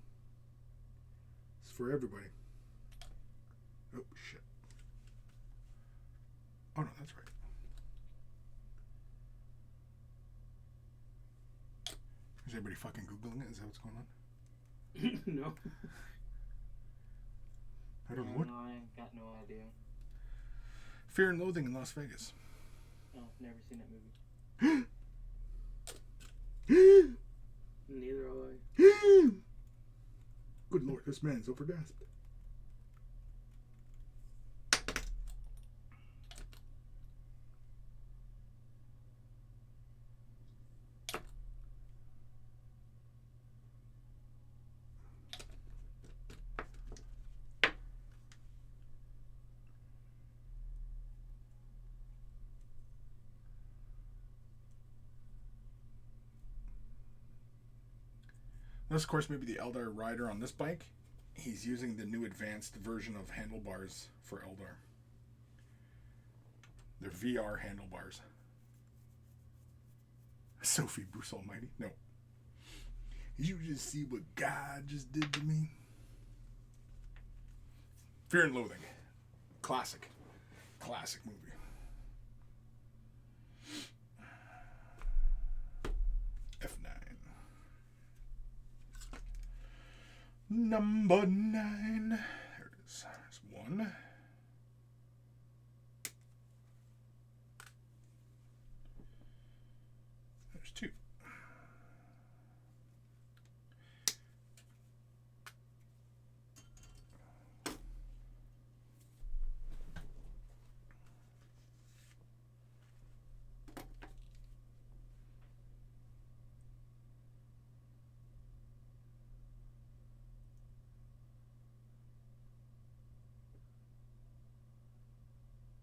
It's for everybody. Oh, shit. Oh, no, that's right. anybody fucking Googling it? Is that what's going on? No. I don't know what. No, I got no idea. Fear and Loathing in Las Vegas. No, I've never seen that movie. Neither have I. Good lord, this man's overgasped. This, of course, may be the Eldar rider on this bike. He's using the new advanced version of handlebars for Eldar. They're VR handlebars. Sophie, Bruce Almighty? No. You just see what God just did to me? Fear and Loathing. Classic. Classic movie. F9. Number 9. There it is. There's 1. There's 2.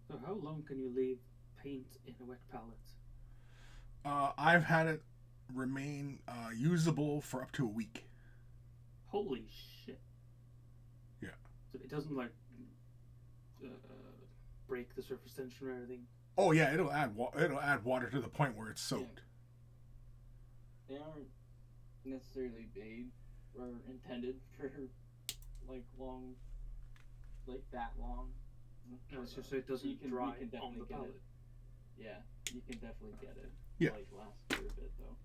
So how long can you leave paint in a wet palette? I've had it remain usable for up to a week. Holy shit. Yeah. So it doesn't like break the surface tension or anything? Oh yeah, it'll add water to the point where it's soaked. They aren't necessarily made or intended for like long, like that long. No, it's just so it doesn't dry on the palette. Yeah, you can definitely get it. Yeah. Like last for a bit though.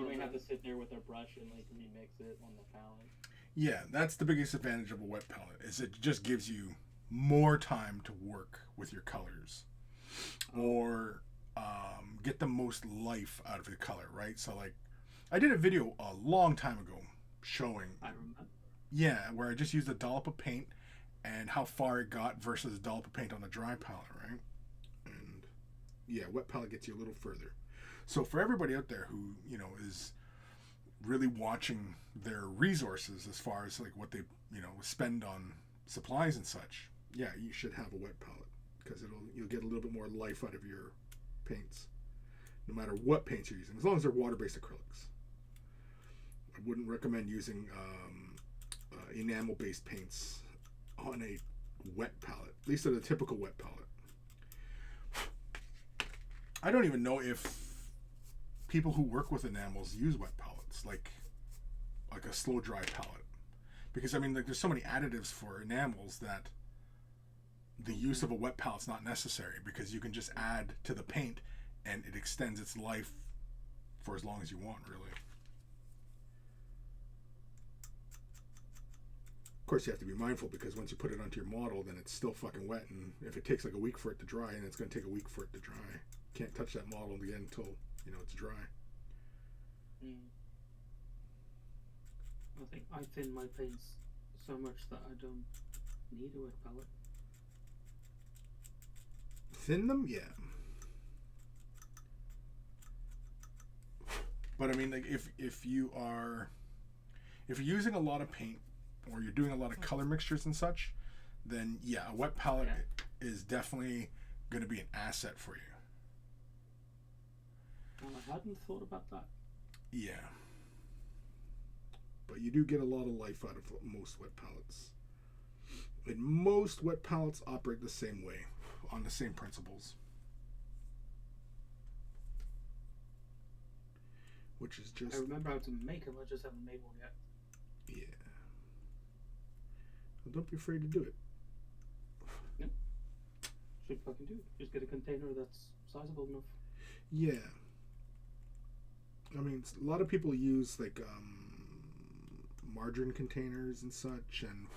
You might have to sit there with a brush and like remix it on the palette. Yeah, that's the biggest advantage of a wet palette, is it just gives you more time to work with your colors. Or get the most life out of the color, right? So like, I did a video a long time ago showing, I remember. yeah, where I just used a dollop of paint and how far it got versus a dollop of paint on the dry palette, right? And yeah, wet palette gets you a little further. So for everybody out there who, you know, is really watching their resources as far as like what they, you know, spend on supplies and such, yeah, you should have a wet palette because you'll get a little bit more life out of your paints, no matter what paints you're using, as long as they're water-based acrylics. I wouldn't recommend using enamel-based paints on a wet palette, at least on a typical wet palette. I don't even know if people who work with enamels use wet palettes, like a slow dry palette, because I mean, like, there's so many additives for enamels that the use of a wet pallette's not necessary, because you can just add to the paint and it extends its life for as long as you want, really. Of course, you have to be mindful, because once you put it onto your model, then it's still fucking wet, and if it takes like a week for it to dry, and it's going to take a week for it to dry, can't touch that model again until, you know, it's dry. I think I thin my paints so much that I don't need a wet palette. Thin them, yeah. But I mean, like, if you're using a lot of paint, or you're doing a lot of color mixtures and such, then yeah, a wet palette is definitely going to be an asset for you. Well, I hadn't thought about that. Yeah. But you do get a lot of life out of most wet palettes. And most wet palettes operate the same way, on the same principles. Which is just... I remember how to make them, I just haven't made one yet. Yeah. Well, don't be afraid to do it. Yep. Should fucking do it. Just get a container that's sizable enough. Yeah. I mean, a lot of people use like margarine containers and such, and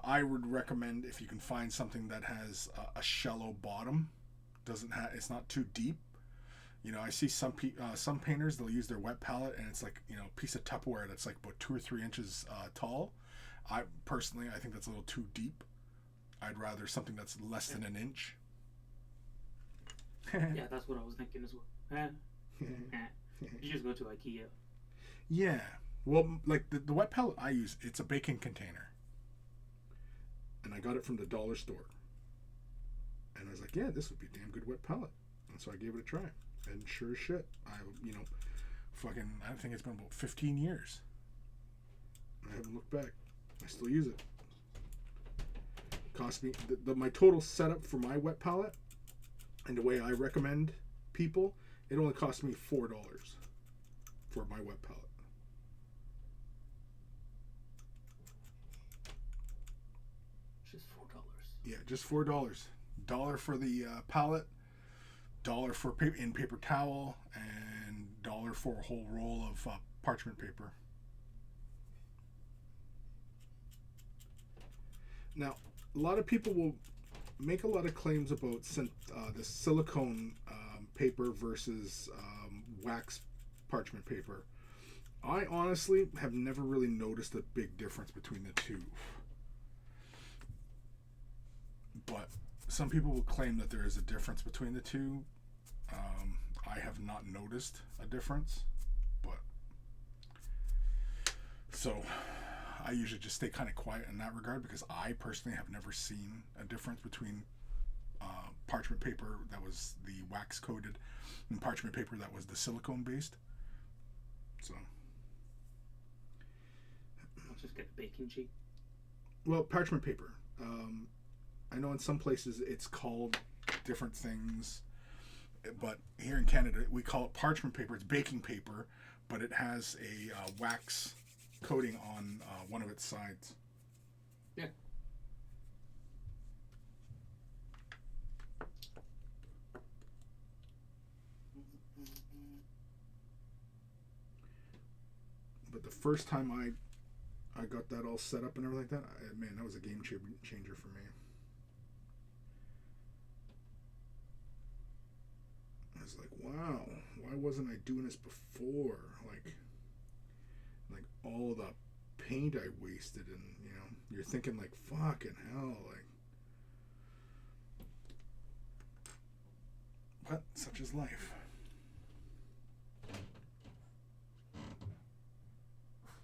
I would recommend if you can find something that has a shallow bottom, it's not too deep. You know, I see some painters, they'll use their wet palette and it's like, you know, a piece of Tupperware that's like about 2 or 3 inches tall. I think that's a little too deep. I'd rather something that's less than an inch. Yeah, that's what I was thinking as well. You just go to IKEA. Yeah. Well, like the wet palette I use, it's a baking container. And I got it from the dollar store. And I was like, yeah, this would be a damn good wet palette. And so I gave it a try. And sure as shit, I think it's been about 15 years. I haven't looked back. I still use it. Cost me, my total setup for my wet palette, and the way I recommend people, it only cost me $4 for my wet palette. Just $4. Yeah, just $4. $1 for the palette, $1 for paper towel, and $1 for a whole roll of parchment paper. Now, a lot of people will make a lot of claims about the silicone paper versus wax parchment paper. I honestly have never really noticed a big difference between the two. But some people will claim that there is a difference between the two. I have not noticed a difference, but so I usually just stay kind of quiet in that regard because I personally have never seen a difference between parchment paper that was the wax coated and parchment paper that was the silicone based. So I'll just get the baking sheet. Well, parchment paper. I know in some places it's called different things, but here in Canada we call it parchment paper. It's baking paper, but it has a wax coating on one of its sides. Yeah. But the first time I got that all set up and everything like that, man, that was a game changer for me. I was like, wow, why wasn't I doing this before? Like all the paint I wasted, and you know, you're thinking like, fucking hell, like, but such is life.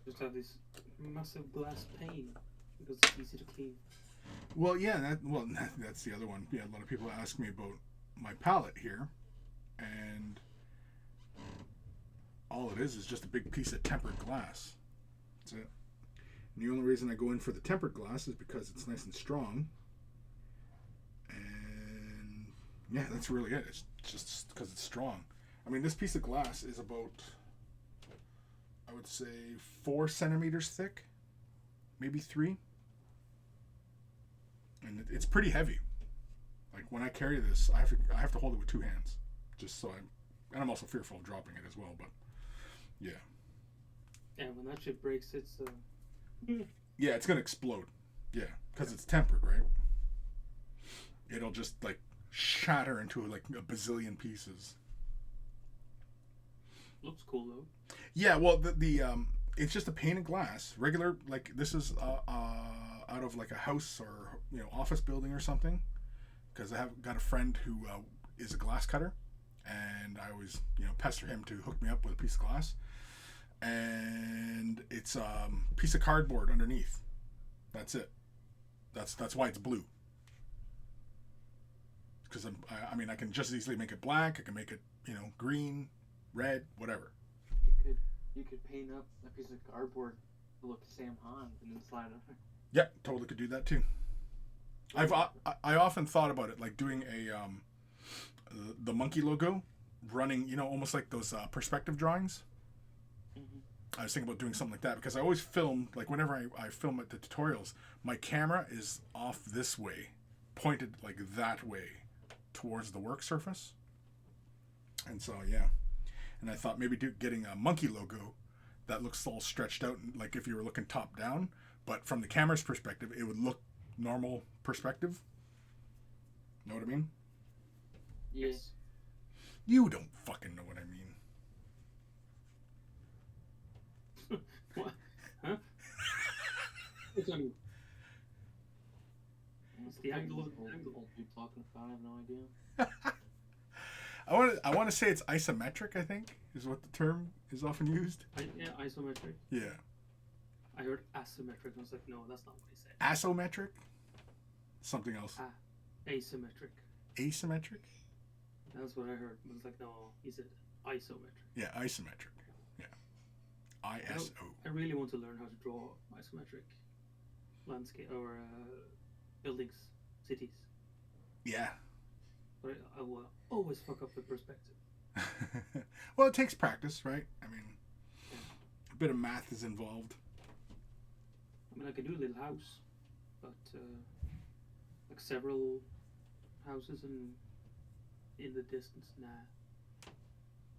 Just have this massive glass pane because it's easy to clean. Well, yeah, that's the other one. Yeah, a lot of people ask me about my palette here, and all it is just a big piece of tempered glass. That's it. And the only reason I go in for the tempered glass is because it's nice and strong. And yeah, that's really it. It's just because it's strong. I mean, this piece of glass is about, I would say, 4 centimeters thick, maybe 3. And it's pretty heavy. Like when I carry this, I have to hold it with 2 hands, just so and I'm also fearful of dropping it as well. But yeah. Yeah, when that shit breaks, it's Yeah, it's gonna explode. Yeah, because it's tempered, right? It'll just like shatter into like a bazillion pieces. looks cool though. Yeah, well, the it's just a pane of glass, regular. Like this is out of like a house or office building or something. Because I have got a friend who is a glass cutter, and I always pester him to hook me up with a piece of glass. And it's a piece of cardboard underneath. That's it. That's why it's blue. Because I can just as easily make it black. I can make it green, red, whatever. You could paint up a piece of cardboard to look Sam Han and then slide it on. Yeah, totally could do that too. I often thought about it, like doing the monkey logo, running almost like those perspective drawings. I was thinking about doing something like that because I always film, like whenever I film at the tutorials, my camera is off this way, pointed like that way towards the work surface. And so, yeah. and I thought maybe getting a monkey logo that looks all stretched out, like if you were looking top down, but from the camera's perspective, it would look normal perspective. Know what I mean? Yes. You don't fucking know what I mean. What? Huh? It's on- It's the angle of the angle. Old dude talking about. I have no idea. I want to say it's isometric. I think is what the term is often used. Yeah, isometric. Yeah. I heard asymmetric. I was like, no, that's not what he said. Asometric. Something else. Asymmetric. Asymmetric. That's what I heard. I was like, no, he said isometric. Yeah, isometric. Yeah. ISO. I really want to learn how to draw isometric landscape or buildings, cities. Yeah. But I will always fuck up the perspective. Well, it takes practice, right? I mean, a bit of math is involved. I mean, I could do a little house, but like several houses in the distance, nah.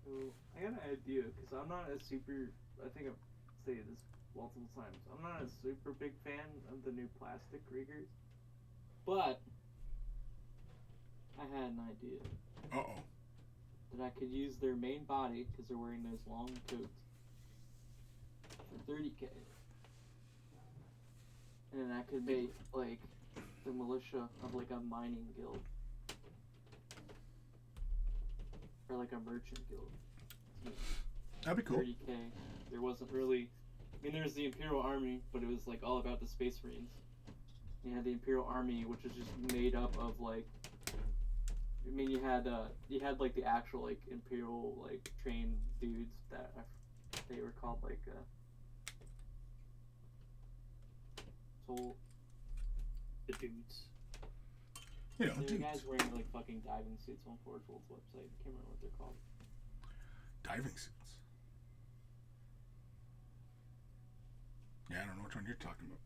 So I got an idea because I'm not a super. I think I've said this multiple times. I'm not a super big fan of the new plastic riggers, but I had an idea Uh-oh. that I could use their main body because they're wearing those long coats for 30K, and then I could make like the militia of like a mining guild or like a merchant guild. That'd be cool. 30K. There wasn't really. I mean, there's the Imperial Army, but it was like all about the Space Marines. You had the Imperial Army, which was just made up of like. I mean, you had like the actual like Imperial like trained dudes that they were called like soul. The dudes. You know, There were dudes. guys wearing like fucking diving suits on Forge World's website. I can't remember what they're called. Diving suits. Yeah, I don't know which one you're talking about.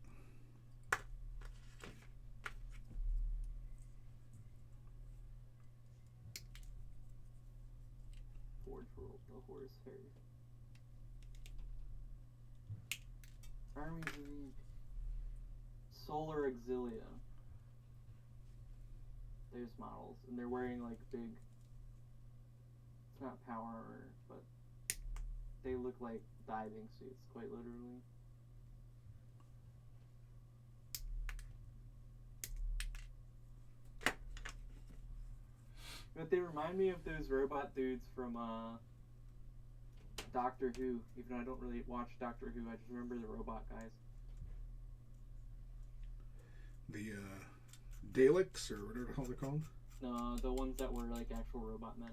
Forge World, the horse hair. Armies of the Solar Auxilia. There's models, and they're wearing like big. It's not power armor, but they look like diving suits, quite literally. But they remind me of those robot dudes from Doctor Who. Even though I don't really watch Doctor Who, I just remember the robot guys. The Daleks, or whatever the hell they're called. No, the ones that were like actual robot men.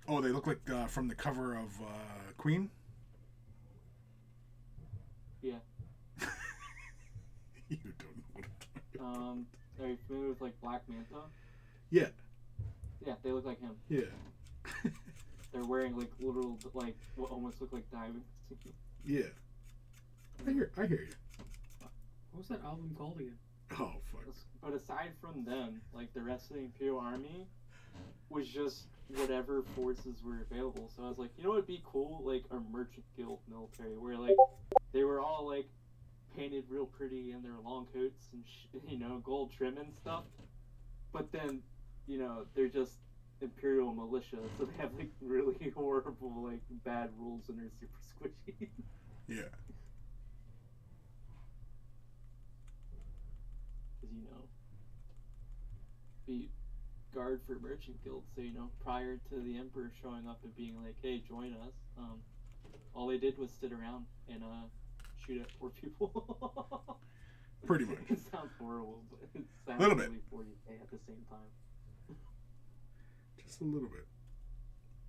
Oh, they look like from the cover of Queen? Yeah. You don't know what I'm talking about. Are you familiar with like Black Manta? Yeah. Yeah, they look like him. Yeah. They're wearing like literal, like what almost look like diving suits. Yeah. I hear you. What was that album called again? Oh, fuck. But aside from them, like the rest of the Imperial Army was just whatever forces were available. So I was like, you know what would be cool? Like a merchant guild military where like they were all like painted real pretty in their long coats and gold trim and stuff. But then, they're just Imperial militia, so they have like really horrible like bad rules and they're super squishy. Yeah. Because be guard for merchant guilds, so prior to the Emperor showing up and being like, hey, join us, all they did was sit around and shoot at poor people. Pretty much. It sounds horrible, but it sounds Little bit. really 40K at the same time. Just a little bit.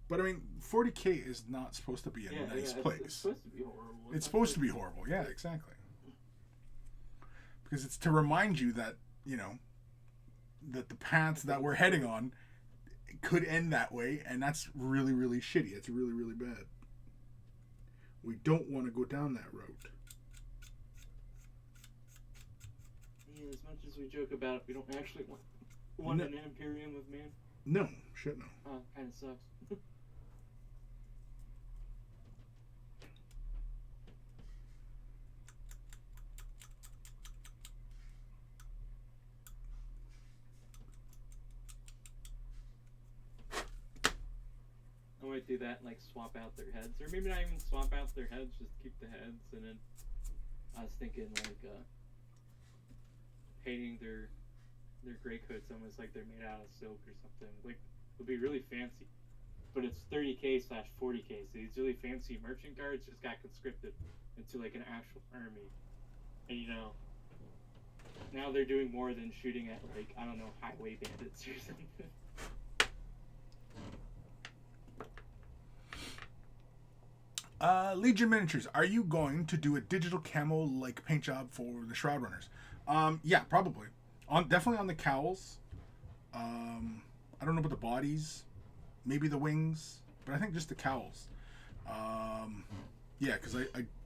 But I mean, 40K is not supposed to be a nice place. It's supposed to be horrible. It's supposed to be horrible. Yeah, exactly. Because it's to remind you that, that the paths that we're heading on could end that way, and that's really, really shitty. It's really, really bad. We don't want to go down that road. Yeah, as much as we joke about it, we don't actually want an Imperium of man. No, shit no. Kind of sucks. might do that and like swap out their heads, or maybe not even swap out their heads, just keep the heads. And then I was thinking like painting their gray coats almost like they're made out of silk or something. Like would be really fancy. But it's 30k/40k, so these really fancy merchant guards just got conscripted into like an actual army. And you know, now they're doing more than shooting at like, I don't know, highway bandits or something. Legion Miniatures, are you going to do a digital camo like paint job for the Shroud Runners? Yeah, probably. Definitely on the cowls. I don't know about the bodies, maybe the wings, but I think just the cowls. Yeah, because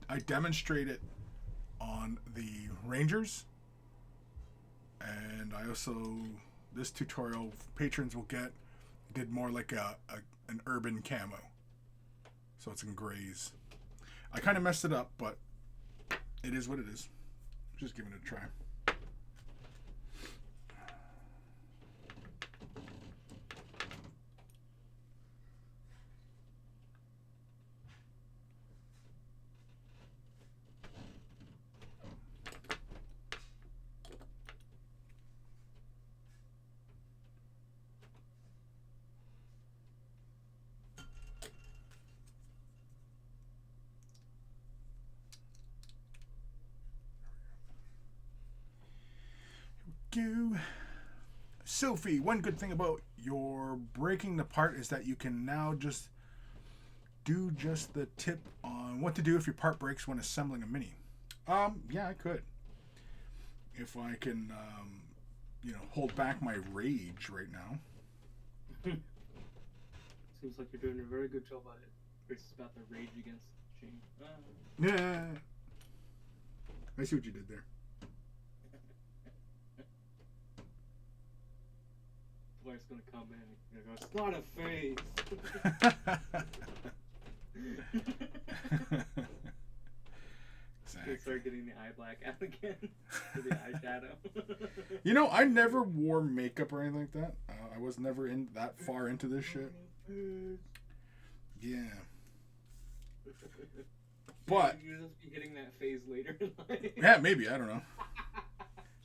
I demonstrate it on the Rangers, and I also, this tutorial patrons will get, did more like an urban camo. So it's in grays. I kind of messed it up, but it is what it is. Just giving it a try. Sophie, one good thing about your breaking the part is that you can now just do just the tip on what to do if your part breaks when assembling a mini. Yeah, I could. If I can, hold back my rage right now. Seems like you're doing a very good job at it. It's about the rage against change. Yeah. I see what you did there. Blair's gonna come in and go, it's not a phase. Exactly. Start getting the eye black out again for the eyeshadow. I never wore makeup or anything like that. I was never that far into this shit. Yeah. But you'll just be hitting that phase later in life. Yeah, maybe. I don't know.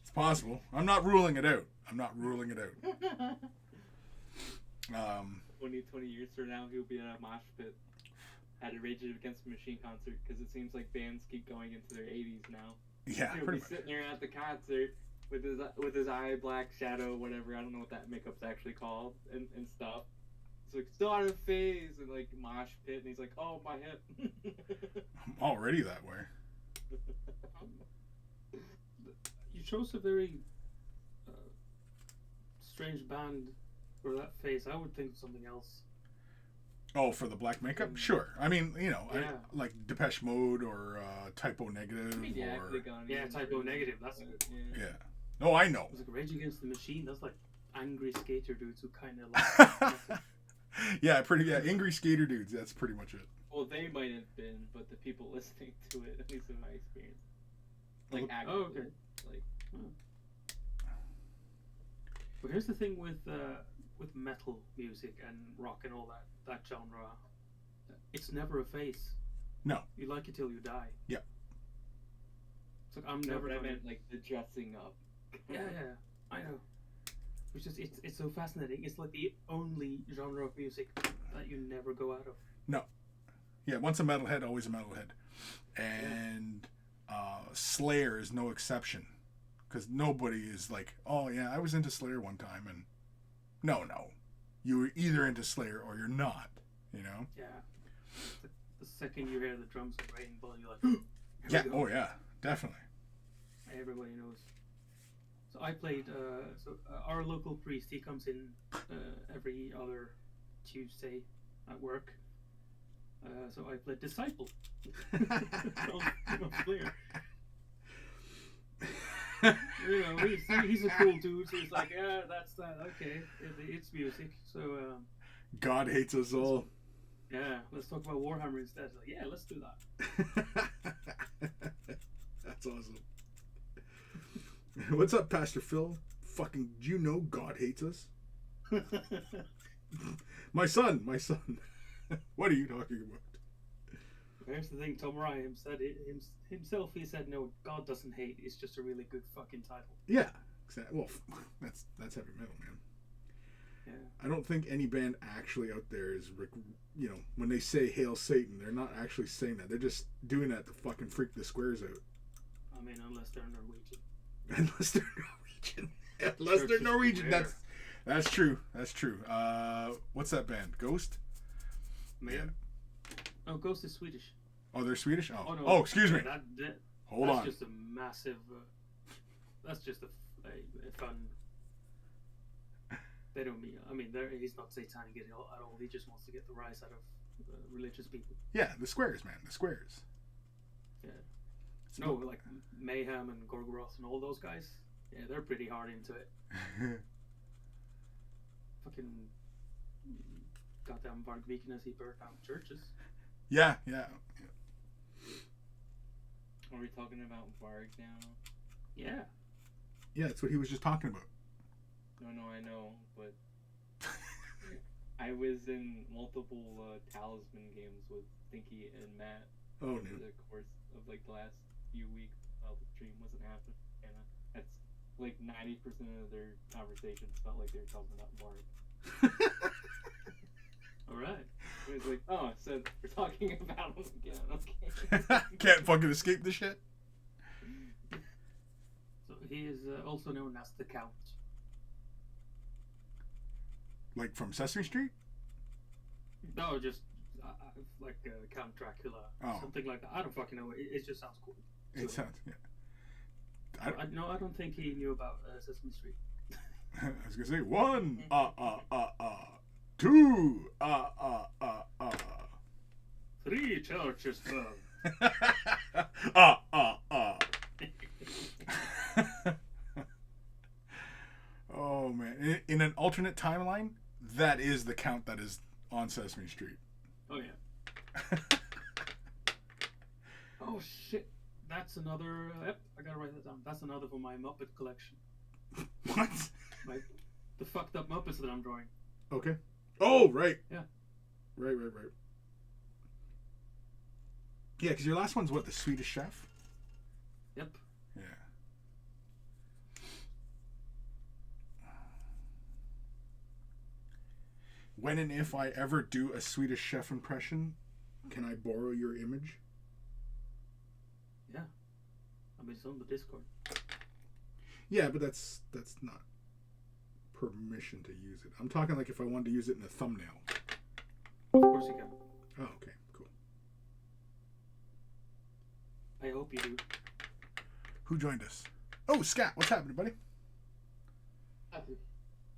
It's possible. I'm not ruling it out. 20 years from now, he'll be at a mosh pit at a Rage Against the Machine concert, because it seems like bands keep going into their 80s now. Yeah, he'll be sitting there at the concert with his eye black shadow, whatever. I don't know what that makeup's actually called, and stuff. It's like still out of phase and like mosh pit, and he's like, "Oh, my hip." I'm already that way. You chose a very strange band for that face. I would think of something else. Oh, for the black makeup? Sure. I mean, Yeah. I like Depeche Mode or Typo Negative. Typo Negative. That's a good one. Yeah. Oh, I know. It was like Rage Against the Machine. That's like angry skater dudes who kind of like. Angry skater dudes. That's pretty much it. Well, they might have been, but the people listening to it, at least in my experience, like actively, okay. like. But here's the thing with metal music and rock and all that genre. It's never a phase. No. You like it till you die. Yeah. It's like I'm never. I meant like the dressing up. Yeah, I know. It's just it's so fascinating. It's like the only genre of music that you never go out of. No. Yeah, once a metalhead, always a metalhead. And Slayer is no exception. Because nobody is like, oh yeah, I was into Slayer one time, and no. You were either into Slayer or you're not, Yeah. The second you hear the drums of Raining Blood, you're like, yeah, oh yeah, definitely. Everybody knows. So I played, our local priest, he comes in every other Tuesday at work. So I played Disciple. Slayer. He's a cool dude, so he's like, yeah, that's that. Okay, it's music. So God hates us all. Yeah, let's talk about Warhammer instead. Like, yeah, let's do that. That's awesome. What's up, Pastor Phil? Fucking, do you know God hates us? My son. What are you talking about? Here's the thing, Tom Ryan said it himself. He said, "No, God doesn't hate. It's just a really good fucking title." Yeah, exactly. Well, that's heavy metal, man. Yeah. I don't think any band actually out there is, when they say "Hail Satan," they're not actually saying that. They're just doing that to fucking freak the squares out. I mean, unless they're Norwegian. Unless they're Norwegian. Unless they're Norwegian. That's true. That's true. What's that band? Ghost? Man. Yeah. Oh, Ghost is Swedish. Oh, they're Swedish? Oh, no. Oh, excuse me. Hold on. That's just a massive... that's just a fun... They don't mean... I mean, he's not satanic at all. He just wants to get the rise out of religious people. Yeah, the squares, man. The squares. Yeah. No, like Mayhem and Gorgoroth and all those guys. Yeah, they're pretty hard into it. Fucking goddamn Varg Vikernes, he burnt down churches. Yeah. Are we talking about Varg now? Yeah. Yeah, that's what he was just talking about. No, I know, but I was in multiple Talisman games with Stinky and Matt over the course of like the last few weeks while the stream wasn't happening, and that's like 90% of their conversations felt like they were talking about Varg. All right. It was like, oh, so we're talking about him again. Okay. Can't fucking escape the shit. So he is also known as the Count. Like from Sesame Street? No, just like Count Dracula, something like that. I don't fucking know. It just sounds cool. It sounds, yeah. I don't think he knew about Sesame Street. I was gonna say 1, 2, 3 churches burn. Oh man! In an alternate timeline, that is the Count that is on Sesame Street. Oh yeah. Oh shit! That's another. Yep, I gotta write that down. That's another for my Muppet collection. What? Like the fucked up Muppets that I'm drawing. Okay. Oh right. Yeah. Right. Yeah, because your last one's what, the Swedish Chef? Yep. Yeah. When and if I ever do a Swedish Chef impression, can I borrow your image? Yeah. I mean, it's on the Discord. Yeah, but that's not permission to use it. I'm talking like if I wanted to use it in a thumbnail. Of course you can. Oh, okay, cool. I hope you do. Who joined us? Oh, Scat, what's happening, buddy? Nothing.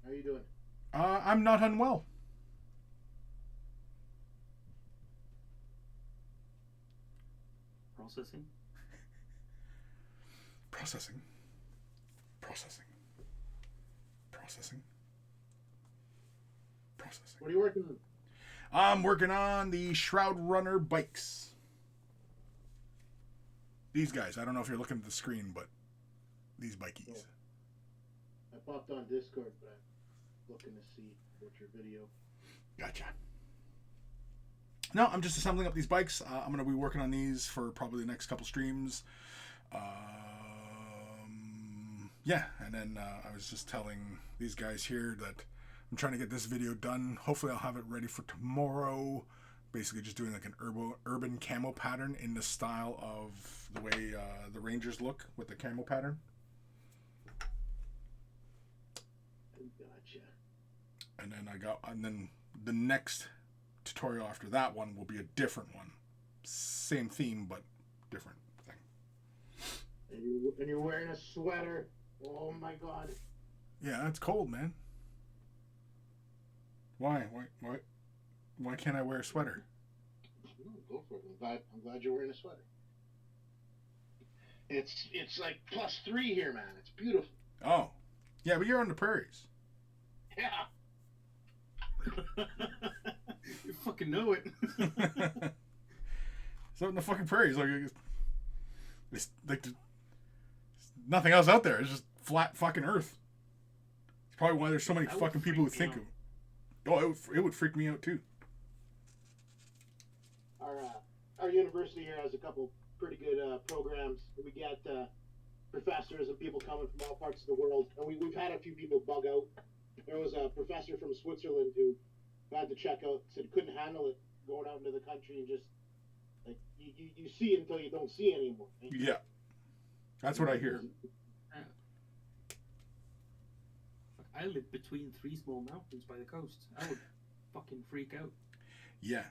How are you doing? I'm not unwell. Processing. What are you working on? I'm working on the Shroud Runner bikes. These guys. I don't know if you're looking at the screen, but these bikies. Oh. I popped on Discord, but I'm looking to see what your video. Gotcha. No, I'm just assembling up these bikes. I'm going to be working on these for probably the next couple streams. Yeah, and then I was just telling these guys here that I'm trying to get this video done. Hopefully I'll have it ready for tomorrow. Basically just doing like an urban camo pattern in the style of the way the Rangers look with the camo pattern. Gotcha. And then the next tutorial after that one will be a different one. Same theme, but different thing. And you're wearing a sweater. Oh my god. Yeah, it's cold, man. Why can't I wear a sweater? Go for it. I'm glad you're wearing a sweater. It's like +3 here, man. It's beautiful. Oh. Yeah, but you're on the prairies. Yeah. You fucking know it. So in the fucking prairies, it's like there's nothing else out there. It's just flat fucking earth. It's probably why there's so many fucking people who think of. Oh, it would freak me out too. our university here has a couple pretty good programs. We get professors and people coming from all parts of the world, and we've had a few people bug out. There was a professor from Switzerland who had to check out, said he couldn't handle it going out into the country and just like you see until you don't see anymore. Yeah, that's what I hear. I live between 3 small mountains by the coast. I would fucking freak out. Yeah,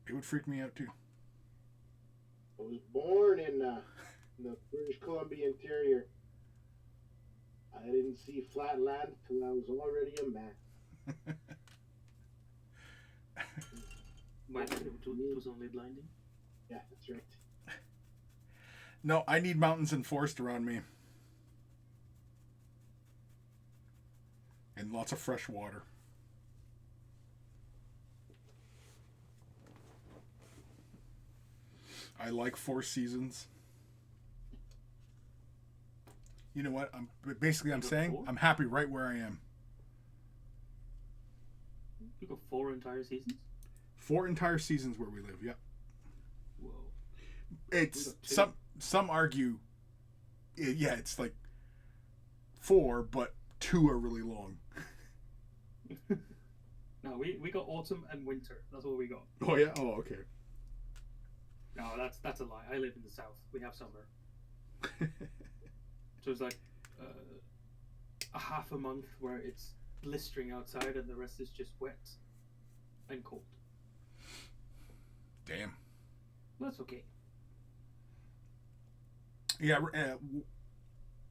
it would freak me out too. I was born in the British Columbia interior. I didn't see flat land till I was already a man. My it was only blinding. Yeah, that's right. No, I need mountains and forest around me. And lots of fresh water. I like 4 seasons. You know what? I'm saying 4? I'm happy right where I am. You got 4 entire seasons? 4 entire seasons where we live. Yeah. Whoa. It's some argue. Yeah, it's like 4, but 2 are really long. No, we got autumn and winter. That's all we got. Oh yeah. Oh okay. No, that's a lie. I live in the south. We have summer. So it's like a half a month where it's blistering outside and the rest is just wet and cold. Damn. That's okay. Yeah.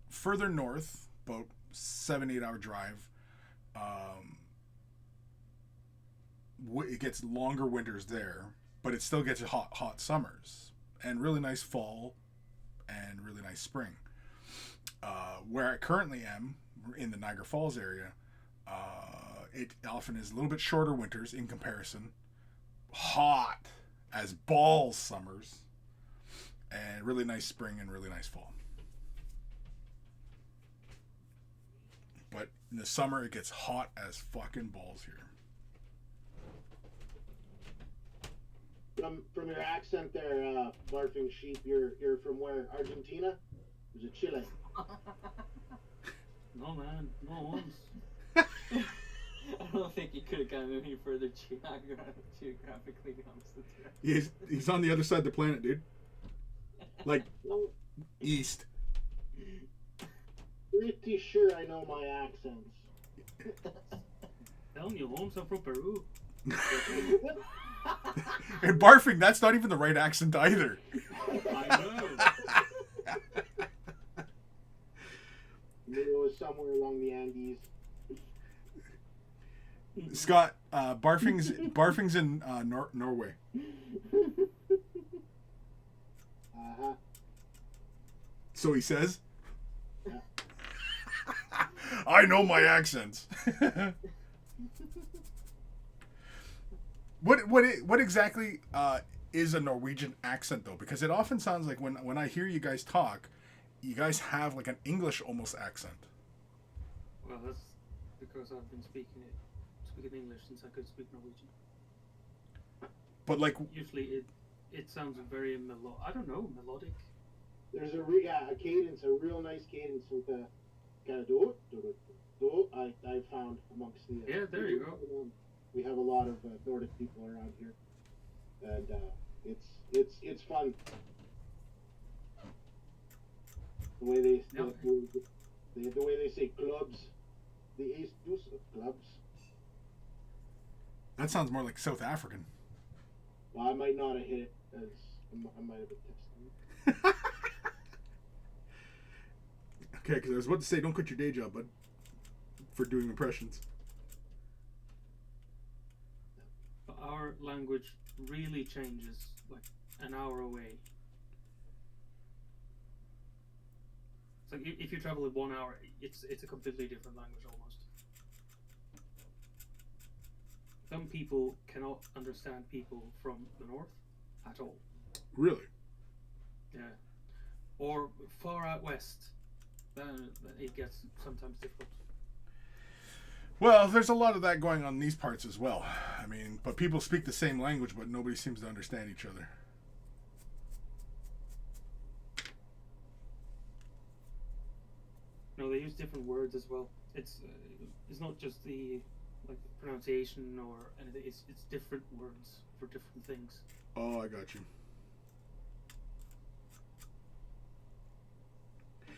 Further north, about 7-8 hour drive. It gets longer winters there, but it still gets hot summers and really nice fall and really nice spring. Where I currently am, in the Niagara Falls area, it often is a little bit shorter winters in comparison. Hot as balls summers, and really nice spring and really nice fall. But in the summer, it gets hot as fucking balls here. From your accent there, barfing sheep, you're from where? Argentina? Is it Chile? No, man. No once. I don't think he could have gotten any further geographically, honestly. He's on the other side of the planet, dude. Like, east. Pretty sure I know my accents. Telling you, Holmes, I'm from Peru. And barfing, that's not even the right accent either. I know. Maybe it was somewhere along the Andes. Scott, barfing's in Norway. Uh-huh. So he says. Yeah. I know my accents. What exactly is a Norwegian accent though? Because it often sounds like when I hear you guys talk, you guys have like an English almost accent. Well, that's because I've been speaking English since I could speak Norwegian. But like Usually it sounds very melodic. There's a cadence, a real nice cadence with the kind of do. I found amongst the Yeah, there you go. We have a lot of Nordic people around here, and it's fun. The way the way they say clubs, the ace deuce of clubs. that sounds more like South African. Well, I might not have hit it, as I might have been testing. Okay, because I was about to say, don't quit your day job, bud, for doing impressions. Our language really changes like an hour away. So if you travel in 1 hour, it's a completely different language almost. Some people cannot understand people from the north at all. Really? Yeah. Or far out west, it gets sometimes difficult. Well, there's a lot of that going on in these parts as well. I mean, but people speak the same language, but nobody seems to understand each other. No, they use different words as well. It's not just the like the pronunciation or anything. It's different words for different things. Oh, I got you.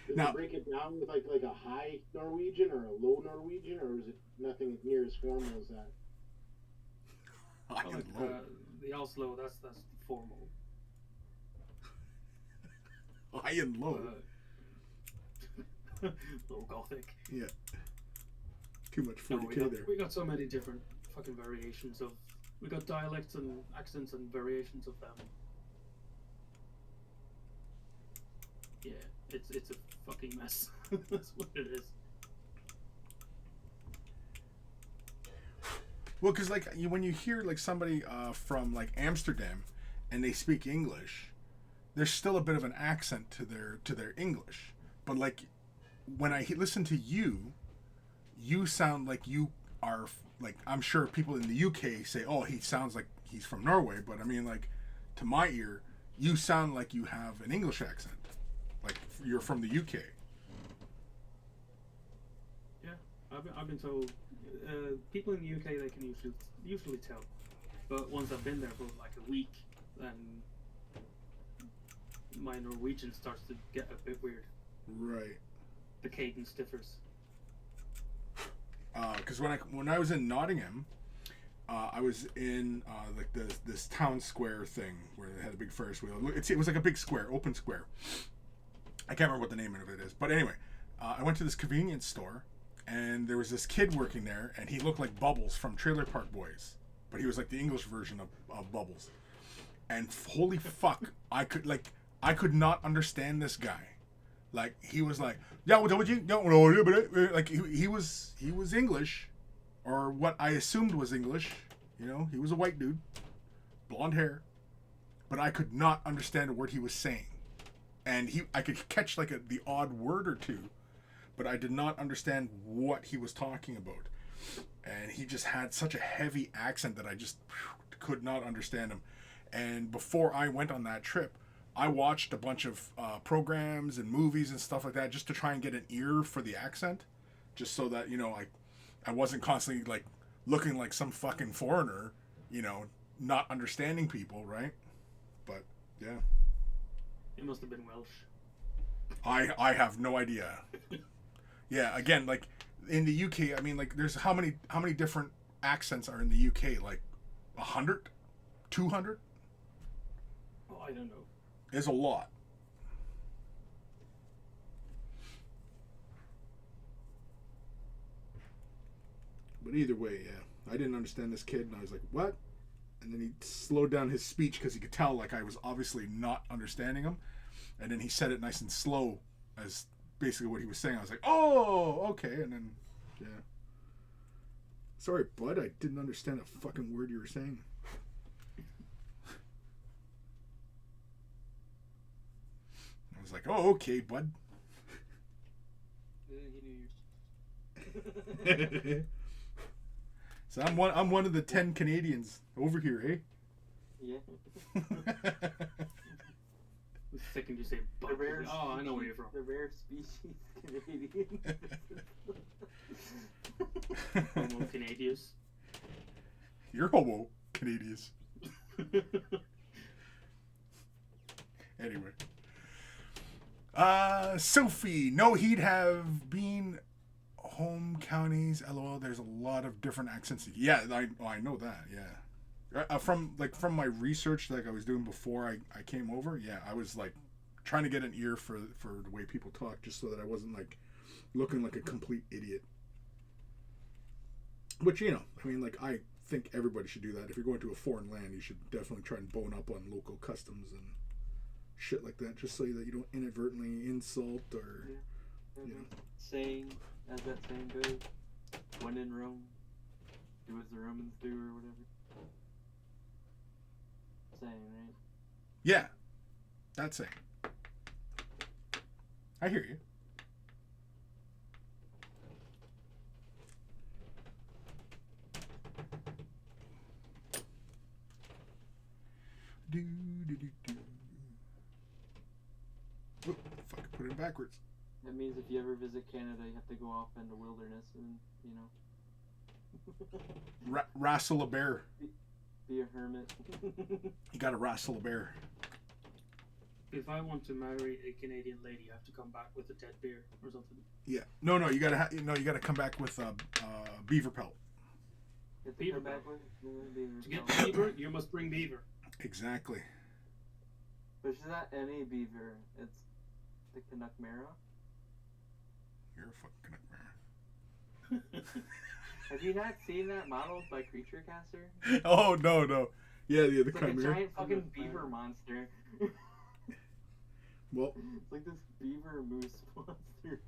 Does Now- it break it down with like a high Norwegian or a low Norwegian, or is it nothing near as formal as that? High Like, and low. the Oslo, that's the formal. High and low. Low Gothic. Yeah. Too much No, 40K there. we got so many different fucking variations of. We got dialects and accents and variations of them. Yeah, it's a fucking mess. That's what it is. Well, because like when you hear like somebody from like Amsterdam, and they speak English, there's still a bit of an accent to their English. But like when I listen to you, you sound like you are like, I'm sure people in the UK say, "Oh, he sounds like he's from Norway," but I mean, like to my ear, you sound like you have an English accent, like you're from the UK. Yeah, I've been told. People in the UK, they can usually tell, but once I've been there for like a week, then my Norwegian starts to get a bit weird. Right. The cadence differs. Because when I was in Nottingham, I was in like this town square thing where they had a big Ferris wheel. It was like a big square, open square. I can't remember what the name of it is, but anyway, I went to this convenience store, and there was this kid working there, and he looked like Bubbles from Trailer Park Boys, but he was like the English version of Bubbles. And holy fuck, I could not understand this guy. Like he was like, yeah, what would you? Like he was English, or what I assumed was English. You know, he was a white dude, blonde hair, but I could not understand a word he was saying. And I could catch like the odd word or two, but I did not understand what he was talking about. And he just had such a heavy accent that I just could not understand him. And before I went on that trip, I watched a bunch of programs and movies and stuff like that just to try and get an ear for the accent, just so that, you know, I wasn't constantly like looking like some fucking foreigner, you know, not understanding people, right? But yeah, It must have been Welsh. I have no idea. Yeah, again, like in the UK, I mean, like there's how many different accents are in the UK? Like 100, 200? Oh, I don't know. There's a lot. But either way, yeah, I didn't understand this kid, and I was like, "What?" And then he slowed down his speech because he could tell like I was obviously not understanding him, and then he said it nice and slow as basically what he was saying. I was like, "Oh, okay," and then yeah. Sorry, bud, I didn't understand a fucking word you were saying. I was like, "Oh, okay, bud." So I'm one of the 10 Canadians over here, eh? Yeah. The second you say The "but," rare oh, I know where you're from. The rare species Canadian. Homo Canadius. You're homo Canadians. Anyway. Sophie, no, he'd have been home counties. LOL. There's a lot of different accents. Yeah, I know that. Yeah, from my research like I was doing before I came over. Yeah, I was like trying to get an ear for the way people talk, just so that I wasn't like looking like a complete idiot. Which, you know, I mean, like I think everybody should do that. If you're going to a foreign land, you should definitely try and bone up on local customs and shit like that, just so that you don't inadvertently insult or, you know. Saying, as that saying goes, when in Rome, do as the Romans do, or whatever. Saying, right? Yeah, that's it. I hear you. Do, do, do, do. Whoop, fuck, put it backwards. That means if you ever visit Canada, you have to go off in the wilderness and, Wrestle a bear. be a hermit. You gotta wrestle a bear. If I want to marry a Canadian lady, I have to come back with a dead bear or something. Yeah. No, you gotta you gotta come back with beaver pelt. Beaver back with To get beaver, you must bring beaver. Exactly. But it's not any beaver. It's the Canuck Mara. You're a fucking nightmare. Have you not seen that modeled by Creature Caster? Oh no. Yeah, the It's like a chimera. giant fucking beaver monster. Well, It's like this beaver moose monster.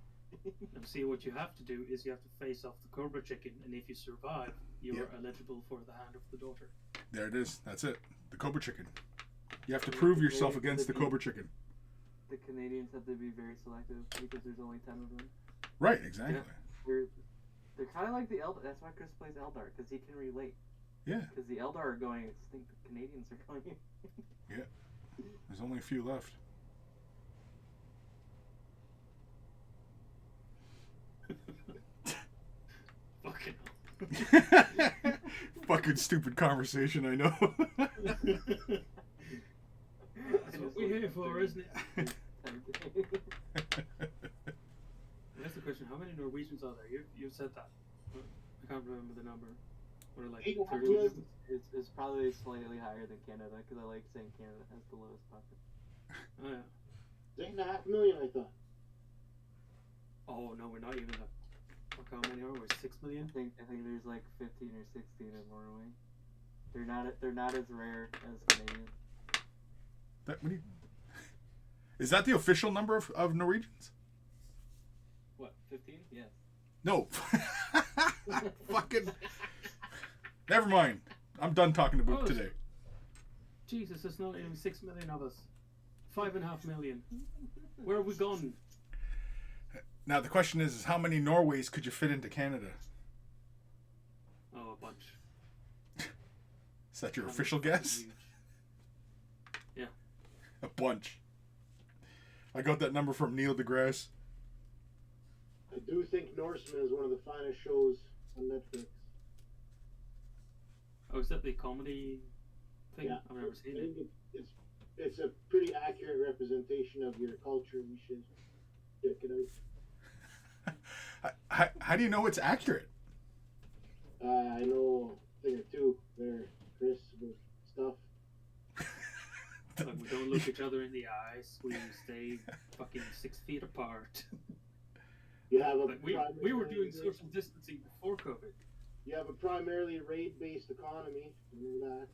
And see, what you have to do is you have to face off the Cobra Chicken, and if you survive, you Yep. are eligible for the hand of the daughter. there it is. That's it. The Cobra Chicken. You have to prove yourself against the Cobra Chicken. The Canadians have to be very selective because there's only 10 of them. Right. Exactly. Yeah. They're kind of like the Eldar. That's why Chris plays Eldar, because he can relate. Yeah. Because the Eldar are going extinct, the Canadians are going Yeah. There's only a few left. Fucking Fucking stupid conversation, I know. That's what we're here for, isn't it? That's the question. How many Norwegians are there? You said that. I can't remember the number. What are like 30 million? It's probably slightly higher than Canada, because I like saying Canada has the lowest population. Oh, yeah. 8.5 million, I thought. Oh, no, we're not even that. Fuck, how many are we? 6 million? I think there's like 15 or 16 in Norway. They're not as rare as Canadians. Is that the official number of Norwegians? What, 15? Yes. No. Fucking. Never mind. I'm done talking to Boop today. Jesus, there's not even 6 million of us. 5.5 million. Where have we gone? Now the question is how many Norways could you fit into Canada? Oh, a bunch. Is that your official guess? Huge. Yeah. A bunch. I got that number from Neil deGrasse. I do think Norseman is one of the finest shows on Netflix. Oh, is that the comedy thing? Yeah. I've never seen I it. think it's a pretty accurate representation of your culture. You should check it out. How do you know it's accurate? I know a thing or two there, Chris, about stuff. Like, we don't look each other in the eyes. We stay fucking 6 feet apart. You have a Like, we were doing social distancing before COVID. You have a primarily raid-based economy. You know that.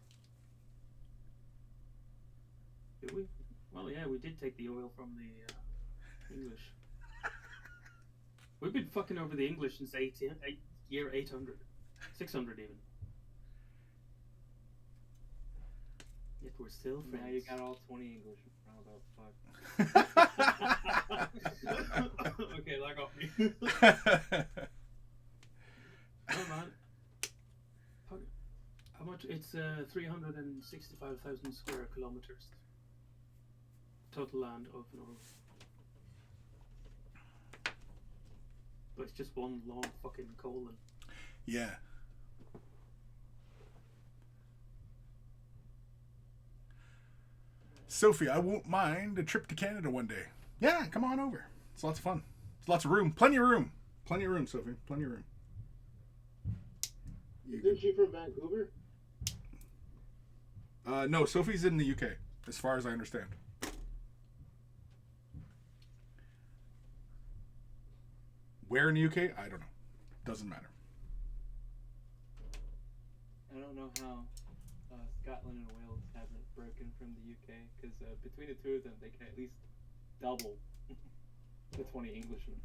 Did we? Well, yeah, we did take the oil from the English. We've been fucking over the English since year 800. 600 even. Yet we're still friends. Now you got all 20 English. Fuck. Okay, that got me. Oh man. How much? It's 365,000 square kilometers. Total land of Norway. But it's just one long fucking colon. Yeah. Sophie, I won't mind a trip to Canada one day. Yeah, come on over. It's lots of fun. It's lots of room. Plenty of room. Plenty of room, Sophie. Plenty of room. Isn't she from Vancouver? No, Sophie's in the UK, as far as I understand. Where in the UK? I don't know. Doesn't matter. I don't know how Scotland and Wales haven't broken from the UK, because between the two of them, they can at least double the 20 Englishmen.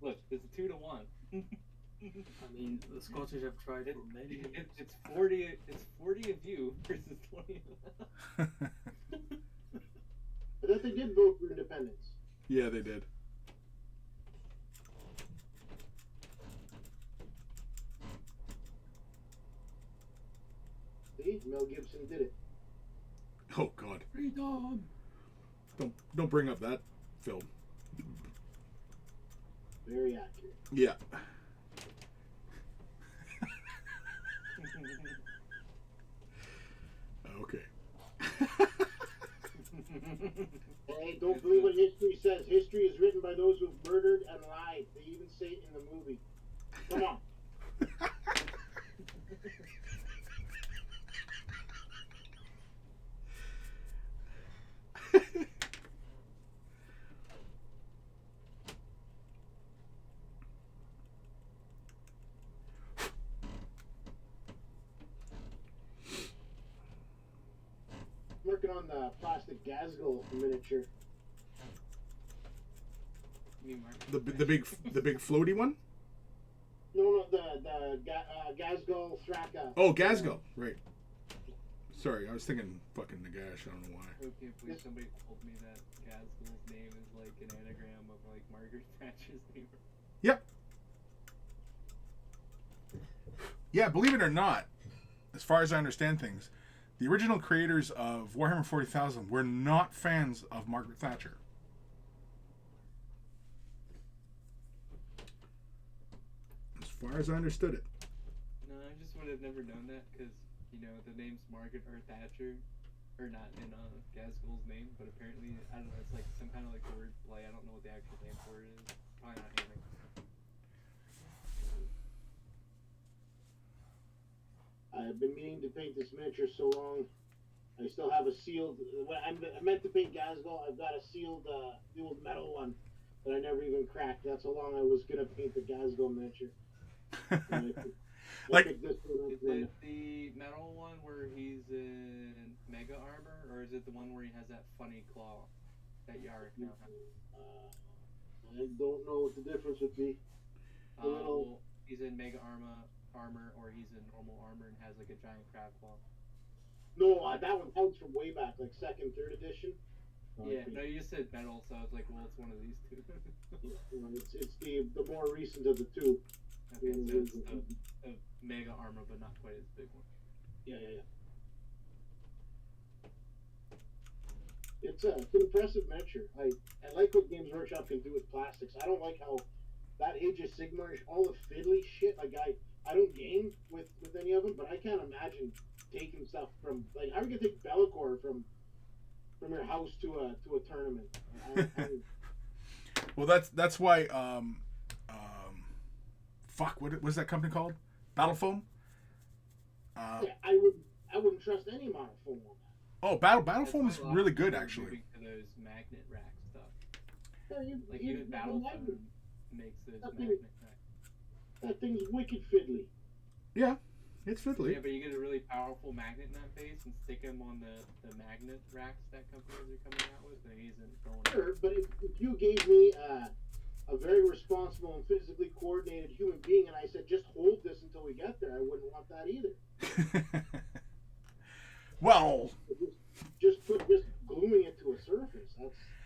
Look, it's a 2-to-1. I mean, the Scottish have tried for many years. It's 40 of you versus 20 of them. I thought they did vote for independence. Yeah, they did. See, Mel Gibson did it. Oh God! Freedom. Don't bring up that film. Very accurate. Yeah. Okay. Hey, don't believe what history says. History is written by those who've murdered and lied. They even say it in the movie. Come on. Working on the plastic Gazgul miniature. Me, Mark. the big floaty one. No, the Gazgul Thraka. Oh, Gazgo. Right. Sorry, I was thinking fucking Nagash. I don't know why. I can't believe somebody told me that Gazgul's name is like an anagram of like Margaret Thatcher's name. Yep. Yeah, believe it or not, as far as I understand things, the original creators of Warhammer 40,000 were not fans of Margaret Thatcher. As far as I understood it. No, I just would have never known that because, you know, the name's Margaret or Thatcher, or not in Gazgul's name, but apparently, I don't know, it's like some kind of like word play. I don't know what the actual name for it is. Probably not Anagram. I've been meaning to paint this miniature so long. I still have a sealed. I meant to paint Gazgul. I've got a sealed, the old metal one that I never even cracked. That's how long I was gonna paint the Gazgul miniature. Like- this one Is it the metal one where he's in mega armor, or is it the one where he has that funny claw that Yarick now has? I don't know what the difference would be. Well, he's in mega armor, or he's in normal armor and has like a giant crab claw. No, that one comes from way back, like second, third edition. Yeah, no, you said metal, so I was like, well, it's one of these two. It's the more recent of the two. Okay, so it's the mega armor, but not quite as big one. Yeah. It's an impressive miniature. I like what Games Workshop can do with plastics. I don't like how that Age of Sigmar, all the fiddly shit. Like I don't game with any of them, but I can't imagine taking stuff from, like, how are you gonna take Bellicor from your house to a tournament? Well, that's why. Fuck, what was that company called? Battle Foam. Yeah, I wouldn't trust any amount of foam on that. Oh, Battle That's Foam why is a lot really of people good, are actually. moving to those magnet rack stuff. Yeah, Like you even Battle imagine. Foam makes those That magnet thing- racks. That thing's wicked fiddly. Yeah, it's fiddly. Yeah, but you get a really powerful magnet in that base and stick them on the magnet racks that companies are coming out with, and he isn't going. Sure, but if you gave me a very responsible and physically coordinated human being, and I said, just hold this until we get there, I wouldn't want that either. Well, Just gluing it to a surface.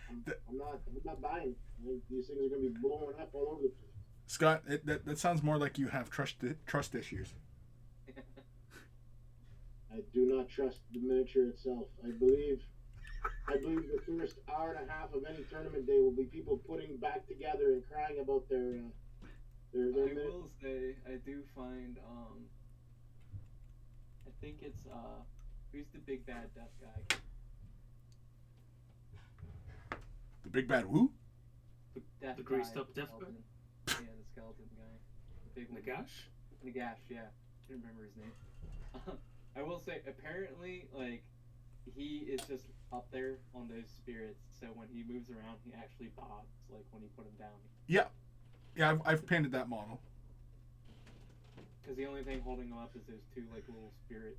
I'm not buying it. I think these things are going to be blowing up all over the place. Scott, that sounds more like you have trust issues. I do not trust the miniature itself. I believe the first hour and a half of any tournament day will be people putting back together and crying about their I will say, I do find, I think it's, who's the big bad death guy? The big bad who? Death The greased guy, up death skeleton. Yeah, the skeleton guy. The big one. Nagash? Nagash, yeah. I can't remember his name. I will say, apparently, like, he is just up there on those spirits, so when he moves around, he actually bobs, like, when you put him down. Yeah, I've painted that model. Because the only thing holding him up is those two, like, little spirit,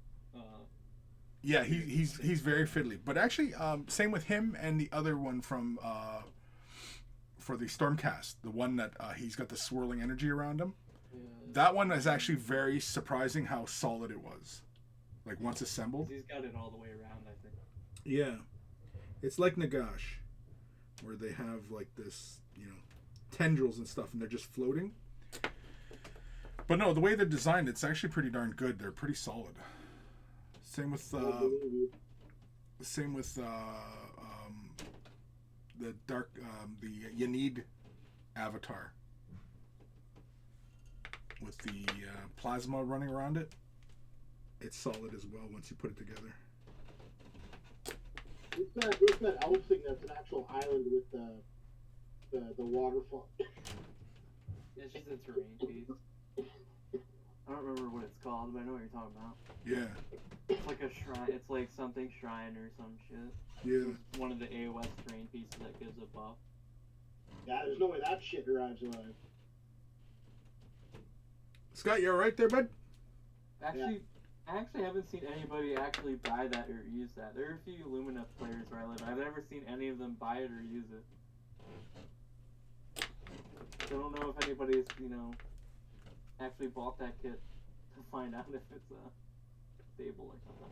Yeah, he's very fiddly. But actually, same with him and the other one from for the Stormcast, the one that he's got the swirling energy around him. That one is actually very surprising how solid it was. Like once assembled. He's got it all the way around, I think. Yeah, it's like Nagash, where they have like this, tendrils and stuff, and they're just floating. But no, the way they're designed, it's actually pretty darn good. They're pretty solid. Same with Same with the dark, the Yanid avatar with the plasma running around it. It's solid as well once you put it together. What's that elf thing that's an actual island with the waterfall? It's just a terrain piece. I don't remember what it's called, but I know what you're talking about. Yeah. It's like a shrine. It's like something shrine or some shit. Yeah. It's one of the AOS terrain pieces that gives a buff. Yeah, there's no way that shit arrives alive. Scott, you alright there, bud? Actually, I actually haven't seen anybody actually buy that or use that. There are a few Lumina players where I live. I've never seen any of them buy it or use it. So I don't know if anybody's, actually bought that kit to find out if it's stable or something.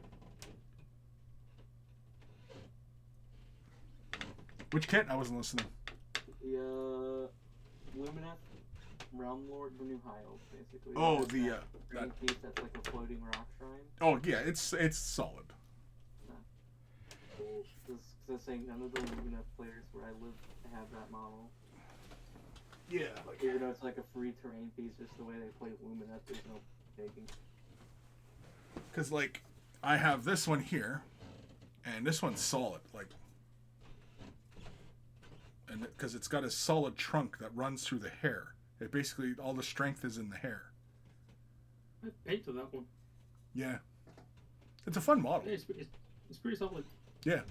Which kit? I wasn't listening. The Lumineth Realm Lord for New Hiles, basically. Oh, That's the that green piece that's like a floating rock shrine. Oh yeah, it's solid. Because I was saying none of the Lumineth players where I live have that model. Yeah. Even though it's like a free terrain piece, just the way they play Lumineth, there's no taking. Because like, I have this one here, and this one's solid, like, and because it's got a solid trunk that runs through the hair. It basically all the strength is in the hair. I painted that one. Yeah. It's a fun model. Yeah, it's pretty solid. Yeah.